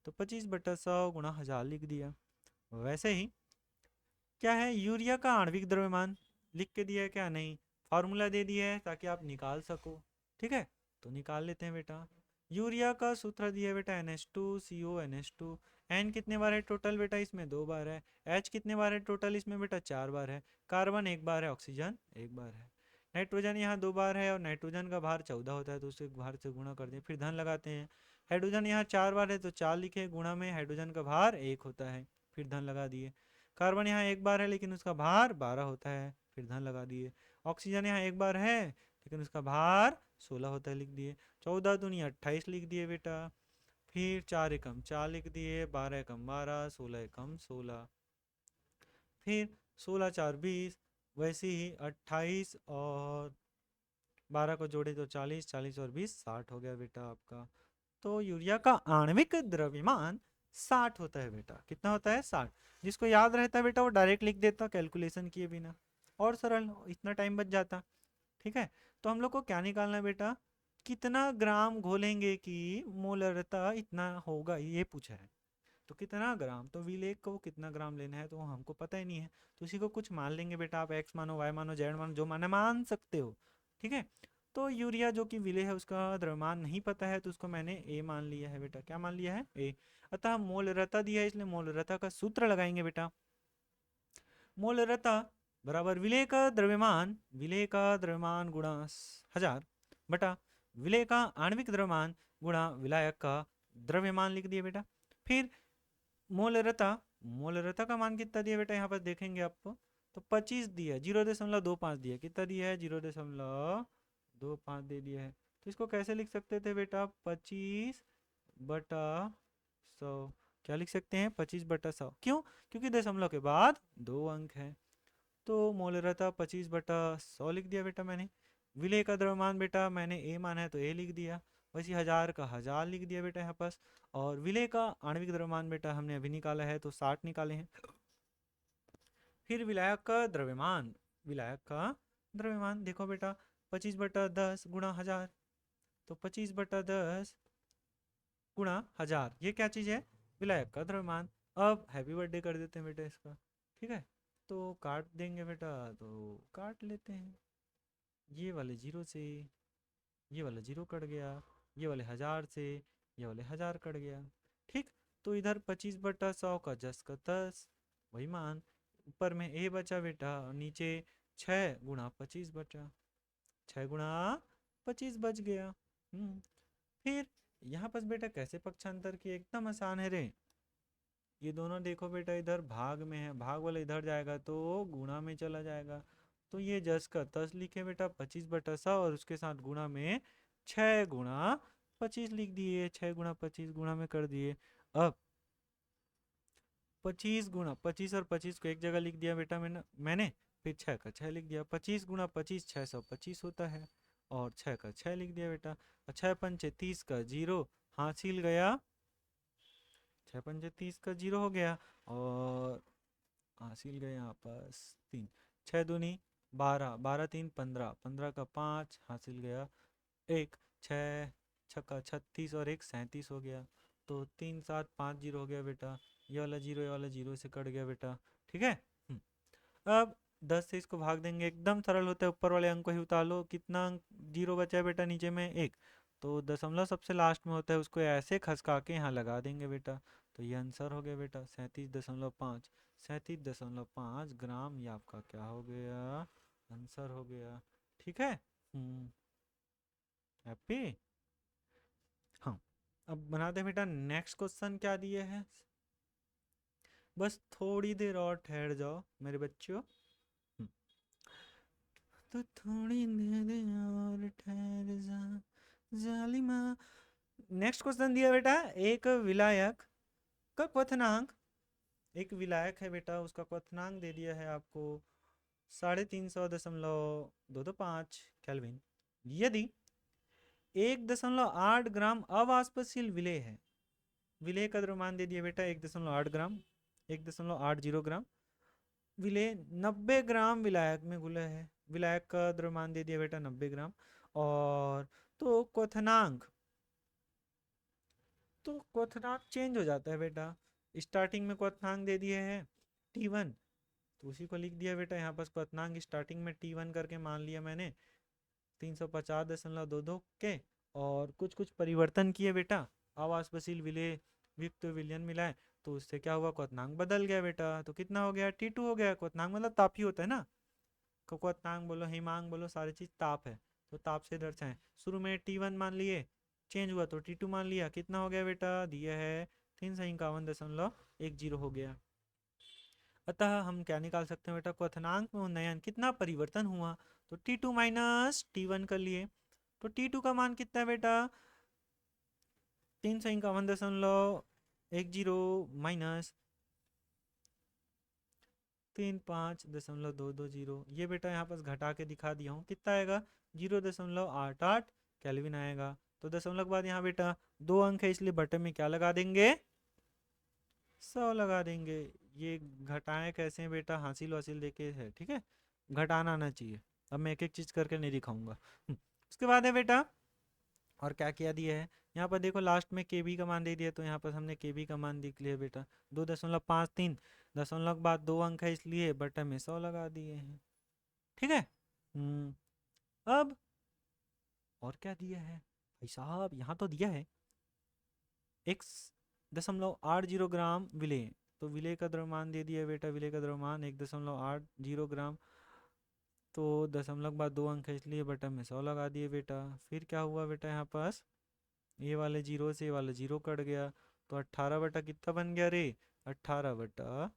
तो 25/100 गुणा 1000 लिख दिया। वैसे ही क्या है, यूरिया का आणविक द्रव्यमान लिख के दिया है क्या, नहीं, फार्मूला दे दिया है ताकि आप निकाल सको। ठीक है, तो निकाल लेते हैं बेटा। यूरिया का सूत्र दिया है बेटा NH2CO NH2। एन कितने बार है टोटल बेटा, इसमें 2 बार है। एच कितने बार है टोटल, इसमें बेटा 4 बार है। कार्बन 1 बार है, ऑक्सीजन 1 बार है। नाइट्रोजन यहाँ 2 बार है, और नाइट्रोजन का भार 14 होता है, तो उसे भार से गुणा कर दें, फिर धन लगाते हैं। हाइड्रोजन यहाँ 4 बार है, तो 4 लिखे, गुणा में हाइड्रोजन का भार 1 होता है, फिर धन लगा दिए। कार्बन यहाँ 1 बार है लेकिन उसका भार 12 होता है, फिर धन लगा दिए। ऑक्सीजन यहाँ 1 बार है लेकिन उसका भार 16 होता है, लिख दिए। 14 दूनी 28 लिख दिए बेटा। फिर 4 एकम 4 लिख दिए, 12 एकम 12, 16 एकम 16। फिर 16 4 20, वैसे ही 28 और 12 को जोड़े तो 40, 40 और 20 60 हो गया बेटा आपका। तो यूरिया का आणविक द्रव्यमान 60 होता है बेटा। कितना होता है, 60। जिसको याद रहता है बेटा वो डायरेक्ट लिख देता कैलकुलेशन किए बिना, और सरल, इतना टाइम बच जाता। ठीक है, तो हम लोग को क्या निकालना है बेटा, कितना ग्राम घोलेंगे कि मोलरता इतना होगा, ये पूछा है। तो कितना ग्राम, तो विलेख को कितना ग्राम लेना है तो हमको पता ही नहीं है, तो उसी को कुछ मान लेंगे बेटा। आप एक्स मानो, वाई मानो, जेड मानो, जो माने मान सकते हो। ठीक है, तो यूरिया जो कि विलेय है उसका द्रव्यमान नहीं पता है, तो उसको मैंने ए मान लिया है बेटा। क्या मान लिया है, ए। अतः मोलरता दिया है इसलिए मोलरता का सूत्र लगाएंगे बेटा। मोलरता बराबर विलेय का द्रव्यमान, विलेय का द्रव्यमान गुणा 1000 बटा विलेय का आणविक द्रव्यमान गुणा विलायक का द्रव्यमान लिख दिए बेटा। फिर मोलरता, मोलरता का मान कितना दिया बेटा, यहाँ पर देखेंगे आपको, तो 25 दिया, 0.25 दिया। कितना दिया है, 0.25 दे दिया है। तो इसको कैसे लिख सकते थे बेटा, 25/100। क्या लिख सकते हैं 25/100। क्यों? क्योंकि दशमलव के बाद 2 अंक है। तो मोलरता 25/100 लिख दिया बेटा मैंने। विलेय का द्रव्यमान बेटा मैंने ए माना है तो ए लिख दिया। वैसे 1000 का 1000 लिख दिया बेटा यहाँ पास। और विलेय का आणविक द्रव्यमान बेटा हमने अभी निकाला है तो 60 निकाले हैं। फिर विलायक का द्रव्यमान, विलायक का द्रव्यमान देखो बेटा 25/10 गुणा 1000, तो 25/10 गुणा 1000 ये क्या चीज़ है? विलायक का द्रव्यमान। अब हैप्पी बर्थडे कर देते हैं बेटा इसका, ठीक है। तो काट देंगे बेटा, तो काट लेते हैं। ये वाले जीरो से ये वाला जीरो कट गया, ये वाले 1000 से ये वाले 1000 कट गया, ठीक। तो इधर 25/100 का 10 का 10 वही मान, ऊपर में ए बचा बेटा, नीचे 6 गुणा 25 बचा, 6 गुणा 25 बच गया। फिर यहाँ पर बेटा कैसे पक्षांतर किए? एकदम आसान है रे। ये दोनों देखो बेटा इधर भाग में है, भाग वाला इधर जाएगा तो गुणा में चला जाएगा। तो ये 10 का 10 लिखे बेटा 25/100 और उसके साथ गुणा में 6 गुणा 25 लिख दिए, 6 गुणा 25 गुणा में कर दिए। अब 25 गुणा 25 और 25 को एक जगह लिख दिया बेटा मैंने, फिर 6 का 6 लिख दिया। 25 गुणा 25 625 होता है, और 6 का 6 लिख दिया बेटा। और 6 पंचे 30 का 0 हासिल गया, 6 पंचे 30 का 0 हो गया, और हासिल गया यहाँ पास 3, 6 दूनी 12, 12 3 15, 15 का 5 हासिल गया 1, 6 छक्का 36 और 1 37 हो गया। तो 3 7 5 0 हो गया बेटा। ये वाला जीरो से कट गया बेटा, ठीक है। अब 10 से इसको भाग देंगे, एकदम सरल होता है, ऊपर वाले अंक को ही उतार लो। कितना अंक जीरो बचा है बेटा नीचे में? 1। तो दशमलव सबसे लास्ट में होता है, उसको ऐसे खसका के यहाँ लगा देंगे बेटा। तो ये आंसर हो गया बेटा 37.5, 37.5 ग्राम। ये आपका क्या हो गया? आंसर हो गया, ठीक है। हैप्पी। हाँ, अब बनाते हैं बेटा नेक्स्ट क्वेश्चन। क्या दिए हैं? बस थोड़ी देर और ठहर जाओ मेरे बच्चों, तो थोड़ी देर और ठहर जा जालिमा। नेक्स्ट क्वेश्चन दिया बेटा, एक विलायक का क्वथनांक, एक विलायक है बेटा, उसका क्वथनांक दे दिया है आपको 350.225 केल्विन। यदि 1.8 ग्राम अवाष्पशील विलेय है, विलेय का द्रव्यमान दे दिया बेटा 1.8 ग्राम, 1.80 ग्राम। विलेय 90 ग्राम विलायक में घुला है, विलायक का द्रव्यमान दे दिया बेटा 90 ग्राम। और तो क्वथनांक, तो क्वथनांक चेंज हो जाता है बेटा। स्टार्टिंग में क्वथनांक दे दिए है T1, तो उसी को लिख दिया बेटा यहाँ पर। क्वथनांक स्टार्टिंग में T1 करके मान लिया मैंने 350.22 के, और कुछ कुछ परिवर्तन किए बेटा, अवाष्पशील विलेय युक्त विलयन मिलाए, तो उससे क्या हुआ? क्वथनांक बदल गया बेटा। तो कितना हो गया? T2 हो गया। क्वथनांक मतलब ताप ही होता है ना, क्वथनांक बोलो हिमांक बोलो, सारी चीज ताप है, तो ताप से दर्शाएं। शुरू में T1 मान लिए, चेंज हुआ तो T2 मान लिया। कितना हो गया बेटा? दिया है 351.10 हो गया। अतः हम क्या निकाल सकते हैं बेटा? क्वथनांक में उन्नयन कितना परिवर्तन हुआ, तो T2 माइनस T1 कर लिए। तो T2 का मान कितना है बेटा? 351.10 माइनस 35.220, ये बेटा यहाँ पास घटा के दिखा दिया हूँ। कितना आएगा? 0.88 केल्विन आएगा। तो दशमलव के बाद यहाँ बेटा 2 अंक है, इसलिए बटन में क्या लगा देंगे? 100 लगा देंगे। ये घटाएं कैसे हैं बेटा? हासिल वासिल देके है, ठीक है, घटाना आना चाहिए। अब मैं एक एक चीज करके नहीं दिखाऊंगा। उसके बाद है बेटा, और क्या किया दिया है यहाँ पर? देखो लास्ट में के बी का मान दे दिया, तो यहाँ पर हमने के बी का मान लिख लिया बेटा 2.53। दशमलव के बाद 2 अंक है, इसलिए बटन में 100 लगा दिए हैं, ठीक है। अब और क्या दिया है भाई साहब? यहाँ तो दिया है 1.80 ग्राम विलेय, तो विलेय का द्रव्यमान दे दिया बेटा। विलेय का द्रव्यमान 1.80 ग्राम, तो दशमलव के बाद 2 अंक है, इसलिए बटन में 100 लगा दिए बेटा। फिर क्या हुआ बेटा? यहाँ पास ये वाले जीरो से ये वाला जीरो कट गया, तो 18 बटा कितना बन गया रे? 18 बटा,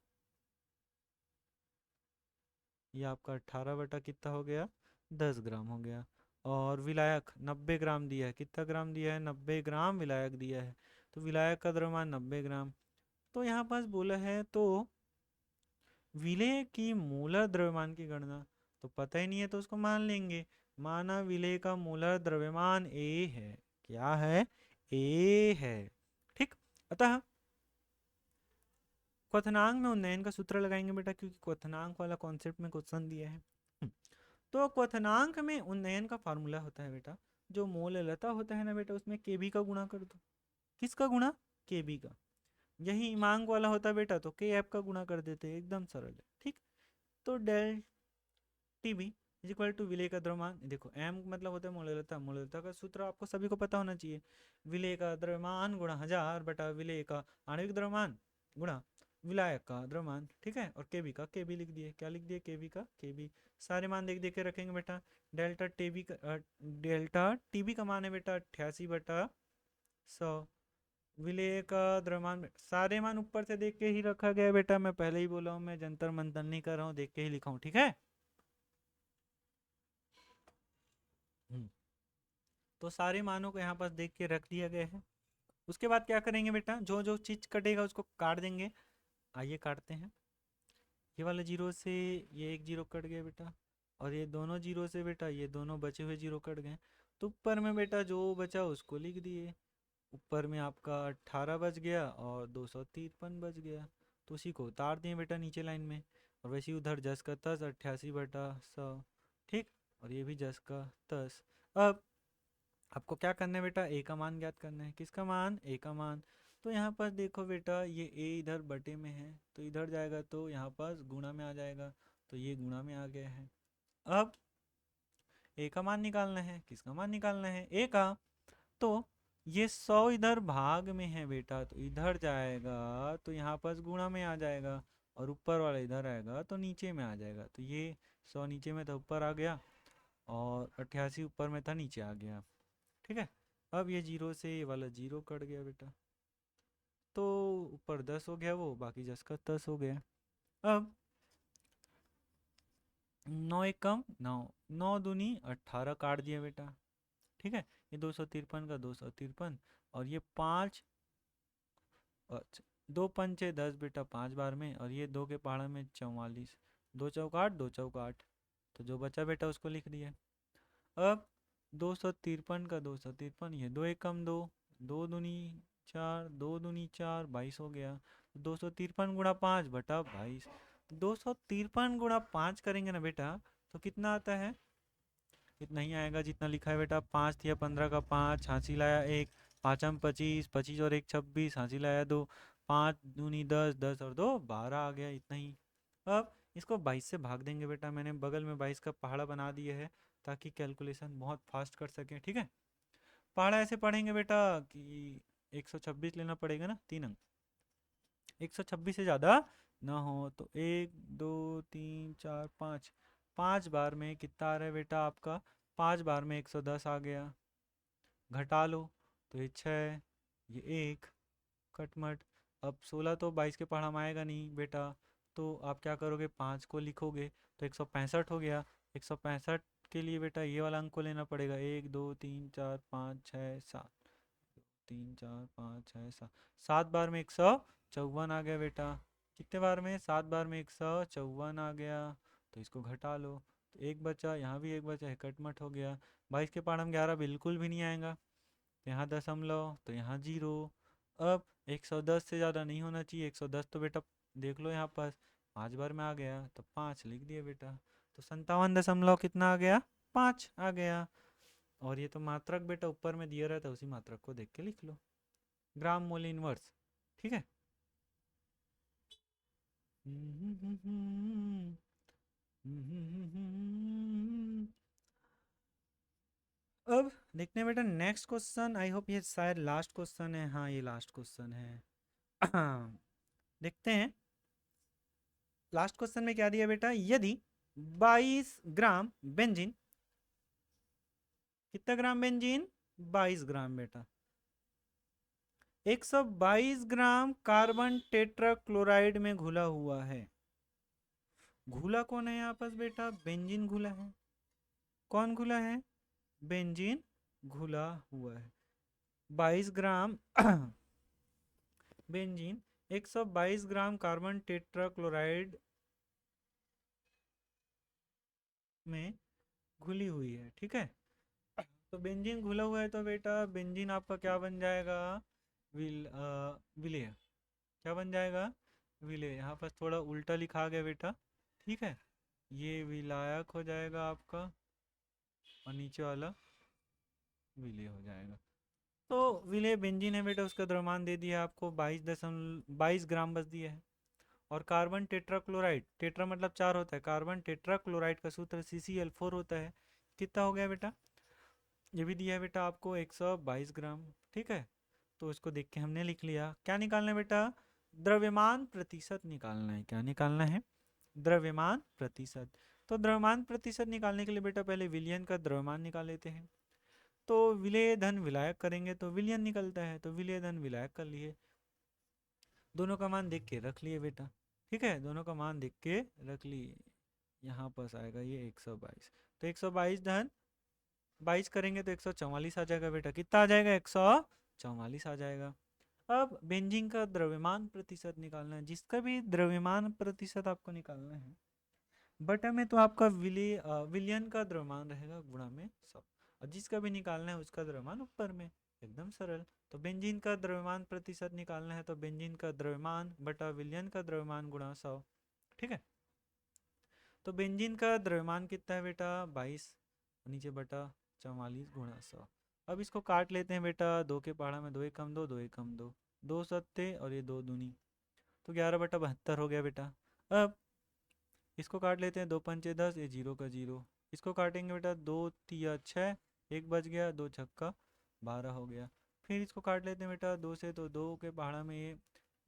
ये आपका 18 बटा कितना हो गया? 10 ग्राम हो गया। और विलायक 90 ग्राम दिया है, कितना ग्राम दिया है? 90 ग्राम विलायक दिया है। तो विलायक का द्रव्यमान 90 ग्राम, तो यहाँ पास बोला है तो विलेय की मोलर द्रव्यमान की गणना, तो पता ही नहीं है तो उसको मान लेंगे। माना विलेय का मोलर द्रव्यमान ए है। क्या है? ए है। ठीक। अतः क्वथनांक में उन्नयन का सूत्र लगाएंगे बेटा, क्योंकि क्वथनांक वाला कॉन्सेप्ट में क्वेश्चन दिया है। तो क्वथनांक में उन्नयन का फार्मूला होता है बेटा, जो मोललता होता है ना बेटा, उसमें केबी का गुणा कर दो। किसका गुणा? केबी का। यही मांग वाला होता बेटा तो के एफ का गुणा कर देते, एकदम सरल है। ठीक। तो del TB is equal to विलेय का द्रव्यमान। देखो एम मतलब होता है मोललता। मोललता का सूत्र आपको सभी को पता होना चाहिए। विलेय का द्रव्यमान गुणा 1000 बटा विलेय का आणविक द्रव्यमान गुणा विलायक का द्रव्यमान। ठीक है। और केबी का केबी लिख दिए। क्या लिख दिए? केबी का केबी। सारे मान देख देख के रखेंगे बेटा। डेल्टा टीबी का डेल्टा टीबी का मान है बेटा 88/100। विलेय का द्रव्यमान सारे मान ऊपर से देख के ही रखा गया बेटा। मैं पहले ही बोला हूँ, मैं जंतर मंतर नहीं कर रहा हूँ, देख के ही लिखा हूँ। ठीक है। तो सारे मानों को यहाँ पास देख के रख दिया गया है। उसके बाद क्या करेंगे बेटा? जो जो चीज कटेगा उसको काट देंगे। आइए काटते हैं। ये वाला जीरो से ये एक जीरो कट गया बेटा, और ये दोनों जीरो से बेटा ये दोनों बचे हुए जीरो कट गए। तो ऊपर में बेटा जो बचा उसको लिख दिए। ऊपर में आपका 18 बच गया और 253 बच गया। तो उसी को उतार दिए बेटा नीचे लाइन में। और वैसे ही उधर जस का तस 88/100। ठीक। और ये भी जस का तस। अब आपको क्या करना है बेटा? ए का मान ज्ञात करना है। किसका मान? ए का मान। तो यहाँ पर देखो बेटा ये ए इधर बटे में है तो इधर जाएगा तो यहाँ पास गुणा में आ जाएगा। तो ये गुणा में आ गया है। अब ए का मान निकालना है। किसका मान निकालना है? ए का। तो ये 100 इधर भाग में है बेटा तो इधर जाएगा तो यहाँ पास गुणा में आ जाएगा। और ऊपर वाला इधर आएगा तो नीचे में आ जाएगा। तो ये 100 नीचे में था ऊपर आ गया, और 88 ऊपर में था नीचे आ गया। ठीक है। अब ये जीरो से ये वाला जीरो कट गया बेटा, तो ऊपर 10 हो गया, वो बाकी 10 का 10 हो गया। अब 9 एक कम 9, 9 दूनी 18 काट दिया बेटा। ठीक है। ये 253 का 253, और ये 5, अच्छा 2 पंचे 10 बेटा 5 बार में, और ये 2 के पहाड़ा में 44। 2 चौक 8, 2 चौक 8। तो जो बचा बेटा उसको लिख दिया। अब 253 का 253, ये 2 एक कम 2, 2 दूनी 4, 2 दूनी 4, 22 हो गया। 253 गुणा 5/22। 253 गुणा 5 करेंगे ना बेटा तो कितना आता है? इतना ही आएगा जितना लिखा है बेटा। 5 या 15 का 5, हाँसी लाया 1, 5 25, 25 और 1 26, हाँसी लाया 2, 5 दूनी 10, 10 और 2 12 आ गया। इतना ही। अब इसको 22 से भाग देंगे बेटा। मैंने बगल में 22 का पहाड़ा बना दिया है ताकि कैलकुलेशन बहुत फास्ट कर सकें। ठीक है। पहाड़ा ऐसे पढ़ेंगे बेटा कि 126 लेना पड़ेगा ना, 3 अंक। 126 से ज़्यादा ना हो तो 1 2 3 4 5, 5 बार में कितना आ रहा है बेटा आपका? 5 बार में 110 आ गया। घटा लो तो ये 6, ये 1, कटमट। अब 16 तो 22 के पहाड़ा में आएगा नहीं बेटा, तो आप क्या करोगे? 5 को लिखोगे तो 165 हो गया। 165 के लिए बेटा ये वाला अंक को लेना पड़ेगा। 1 2 3 4 5 6 7, 3 4 5 6 7, 7 बार में 154 आ गया बेटा। कितने बार में? 7 बार में 154 आ गया। तो इसको घटा लो तो एक बचा, यहाँ भी एक बचा है, कटमट हो गया। 22 के पहाड़ में 11 बिल्कुल भी नहीं आएगा। तो यहाँ दशमलव तो यहाँ जीरो। अब 110 से ज़्यादा नहीं होना चाहिए। 110 तो बेटा देख लो यहाँ पास 5 बार में आ गया तो 5 लिख दिया बेटा। तो 57 दशमलव कितना आ गया? 5 आ गया। और ये तो मात्रक बेटा ऊपर में दिया रहता है, उसी मात्रक को देख के लिख लो। ग्राम मोल इनवर्स। ठीक है। अब देखते हैं बेटा नेक्स्ट क्वेश्चन। आई होप ये शायद लास्ट क्वेश्चन है। हाँ ये लास्ट क्वेश्चन है। देखते हैं लास्ट क्वेश्चन में क्या दिया बेटा। यदि 22 ग्राम बेंजीन, कितना ग्राम बेंजीन? 22 ग्राम बेटा। 122 ग्राम कार्बन टेट्राक्लोराइड में घुला हुआ है। घुला कौन है यहाँ पास बेटा? बेंजीन घुला है। कौन घुला है? बेंजीन घुला हुआ है। 22 gram benzene 122 gram carbon tetrachloride में घुली हुई है, ठीक है। तो बेंजीन घुला हुआ है तो बेटा बेंजीन आपका क्या बन जाएगा, विलेय। क्या बन जाएगा, विलेय। यहाँ पर थोड़ा उल्टा लिखा गया बेटा, ठीक है। ये विलायक हो जाएगा आपका और नीचे वाला विलेय हो जाएगा। तो विलेय बेंजीन है बेटा, उसका द्रव्यमान दे दिया आपको 22 ग्राम बस दिया है। और कार्बन टेट्राक्लोराइड, टेट्रा मतलब 4 होता है, कार्बन टेट्राक्लोराइड का सूत्र CCl4 होता है। कितना हो गया बेटा, ये भी दिया है बेटा आपको 122 ग्राम, ठीक है। तो इसको देख के हमने लिख लिया। क्या निकालना है बेटा, द्रव्यमान प्रतिशत निकालना है। क्या निकालना है, द्रव्यमान प्रतिशत। तो द्रव्यमान प्रतिशत निकालने के लिए बेटा पहले विलयन का द्रव्यमान निकाल लेते हैं। तो विलेय धन विलायक करेंगे तो विलयन निकलता है, तो विलेय धन विलायक कर लिए। दोनों का मान देख के रख लिए बेटा, ठीक है। दोनों का मान देख के रख लिए। यहाँ पास आएगा ये 122, तो 122 धन 22 करेंगे तो 144 आ जाएगा बेटा। कितना आ जाएगा, 144 आ जाएगा। अब बेंजीन का द्रव्यमान प्रतिशत निकालना है। जिसका भी द्रव्यमान प्रतिशत आपको निकालना है, बटा में तो आपका विलयन का द्रव्यमान रहेगा गुणा में 100, और जिसका भी निकालना है उसका द्रव्यमान ऊपर में, एकदम सरल। तो बेंजीन का द्रव्यमान प्रतिशत निकालना है तो बेंजीन का द्रव्यमान बटा विलयन का द्रव्यमान गुणा 100, ठीक है। तो बेंजीन का द्रव्यमान कितना है बेटा 22, नीचे बटा 44 गुणा 100। अब इसको काट लेते हैं बेटा, दो के पहाड़ा में दो एक कम दो, दो एक कम दो, दो सत्ते और ये दो दूनी, तो 11/72 हो गया बेटा। अब इसको काट लेते हैं, दो पंचे 10, ये जीरो का जीरो। इसको काटेंगे बेटा, दो तिया 6, एक बच गया, दो छक्का 12 हो गया। फिर इसको काट लेते हैं बेटा दो से, तो दो के पहाड़ा में ये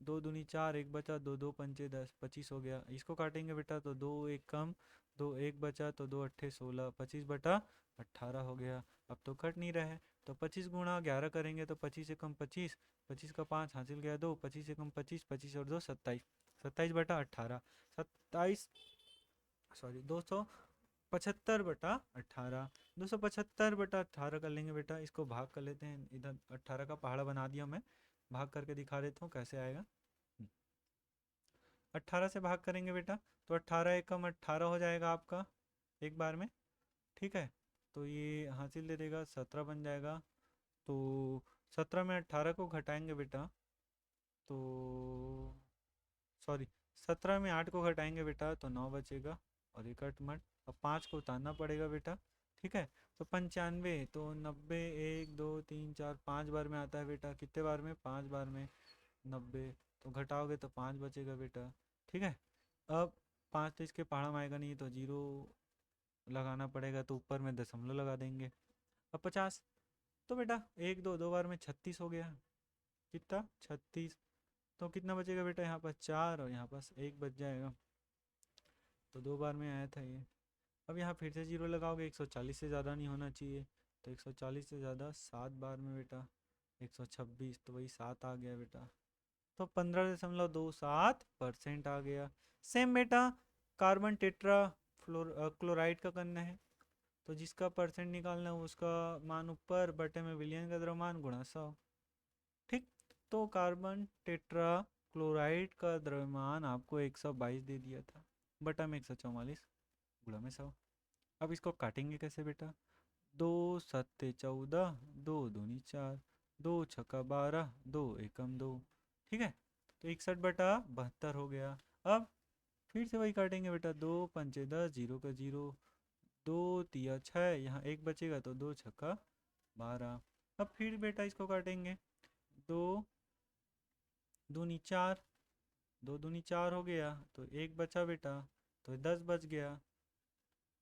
दो दूनी 4, एक बचा, दो दो पंचे 10, 25 हो गया। इसको काटेंगे बेटा तो दो एक कम, दो एक बचा, तो दो अट्ठे 16, 25/18 हो गया। अब तो कट नहीं रहे, तो 25 गुणा 11 करेंगे तो 25 से कम 25, 25 का 5 हासिल गया 2, 25 से कम 25, 25 और 2 27, 27/18, 27 सॉरी 275/18, 275/18 कर लेंगे बेटा। इसको भाग कर लेते हैं, इधर 18 का पहाड़ा बना दिया मैं, भाग करके दिखा देता हूँ कैसे आएगा। 18 से भाग करेंगे बेटा तो 18 एकम 18 हो जाएगा आपका एक बार में, ठीक है। तो ये हासिल दे देगा 17 बन जाएगा। तो 17 में 18 को घटाएंगे बेटा, तो सॉरी 17 में 8 को घटाएंगे बेटा तो 9 बचेगा, और एक अठ मट, अब 5 को उतारना पड़ेगा बेटा, ठीक है। तो 95, तो 90, 1 2 3 4 5 बार में आता है बेटा। कितने बार में, 5 बार में 90, तो घटाओगे तो 5 बचेगा बेटा, ठीक है। अब 5 तो इसके पहाड़ा में आएगा नहीं, तो जीरो लगाना पड़ेगा, तो ऊपर में दशमलव लगा देंगे। अब 50, तो बेटा एक दो दो बार में 36 हो गया। कितना, 36। तो कितना बचेगा बेटा, यहाँ पर 4 और यहाँ पास 1 बच जाएगा, तो दो बार में आया था ये। अब यहाँ फिर से जीरो लगाओगे, 140 से ज़्यादा नहीं होना चाहिए, तो 140 से ज़्यादा 7 बार में बेटा 126, तो वही 7 आ गया बेटा। तो 15.27% आ गया। सेम बेटा कार्बन टेट्रा क्लोराइड का करना है, तो जिसका परसेंट निकालना है उसका मान ऊपर, बटे में विलयन का द्रव्यमान गुणा 100, ठीक। तो कार्बन टेट्रा क्लोराइड का द्रव्यमान आपको 122 दे दिया था, बटा में 144 गुणा में 100। अब इसको काटेंगे कैसे बेटा, दो सत्ते 14, दो दूनी 4, दो छक्का 12, दो एकम 2, ठीक है। तो 61/72 हो गया। अब फिर से वही काटेंगे बेटा, दो पंचे 10, जीरो का जीरो, दो तिया 6, यहाँ एक बचेगा तो दो छक्का 12। अब फिर बेटा इसको काटेंगे, दो दूनी 4, दो दूनी 4 हो गया, तो एक बचा बेटा, तो 10 बच गया,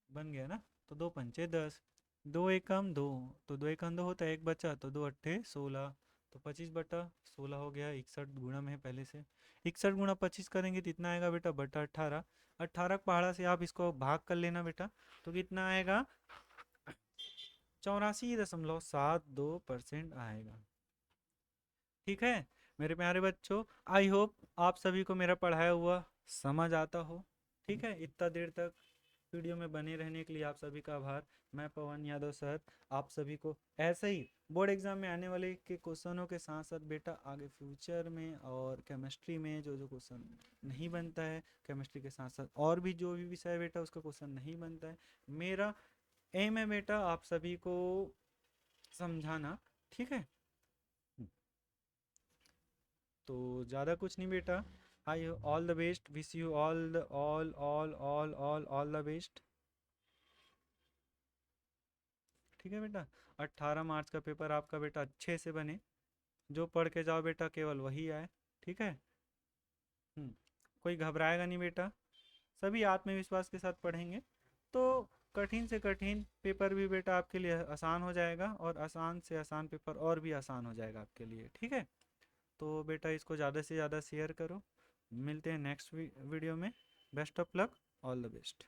बन गया ना। तो दो पंचे 10, दो एकम 2, तो दो एकम 2 होता है, एक बचा तो दो अट्ठे 16, तो 25/16 हो गया। 61 गुणा में है पहले से, 61 गुणा 25 करेंगे तो इतना आएगा बेटा बटा 18। 18 पहाड़ा से आप इसको भाग कर लेना बेटा, तो कितना आएगा, 84.72% आएगा, ठीक है। मेरे प्यारे बच्चों, आई होप आप सभी को मेरा पढ़ाया हुआ समझ आता हो, ठीक है। इतना देर तक वीडियो में बने रहने के लिए आप सभी का आभार। मैं पवन यादव सर आप सभी को ऐसे ही बोर्ड एग्जाम में आने वाले के क्वेश्चनों के साथ साथ बेटा आगे फ्यूचर में और केमिस्ट्री में जो जो क्वेश्चन नहीं बनता है, केमिस्ट्री के साथ साथ और भी जो भी विषय है बेटा उसका क्वेश्चन नहीं बनता है, मेरा एम है बेटा आप सभी को समझाना। ठीक है, तो ज़्यादा कुछ नहीं बेटा। I all the best, wish you all the all the best. ठीक है बेटा, 18 मार्च का पेपर आपका बेटा अच्छे से बने, जो पढ़ के जाओ बेटा केवल वही आए। ठीक है, कोई घबराएगा नहीं बेटा, सभी आत्मविश्वास के साथ पढ़ेंगे तो कठिन से कठिन पेपर भी बेटा आपके लिए आसान हो जाएगा, और आसान से आसान पेपर और भी आसान हो जाएगा आपके लिए। ठीक है, तो बेटा इसको ज़्यादा से ज़्यादा शेयर करो। मिलते हैं नेक्स्ट वीडियो में। Best of luck, all the best.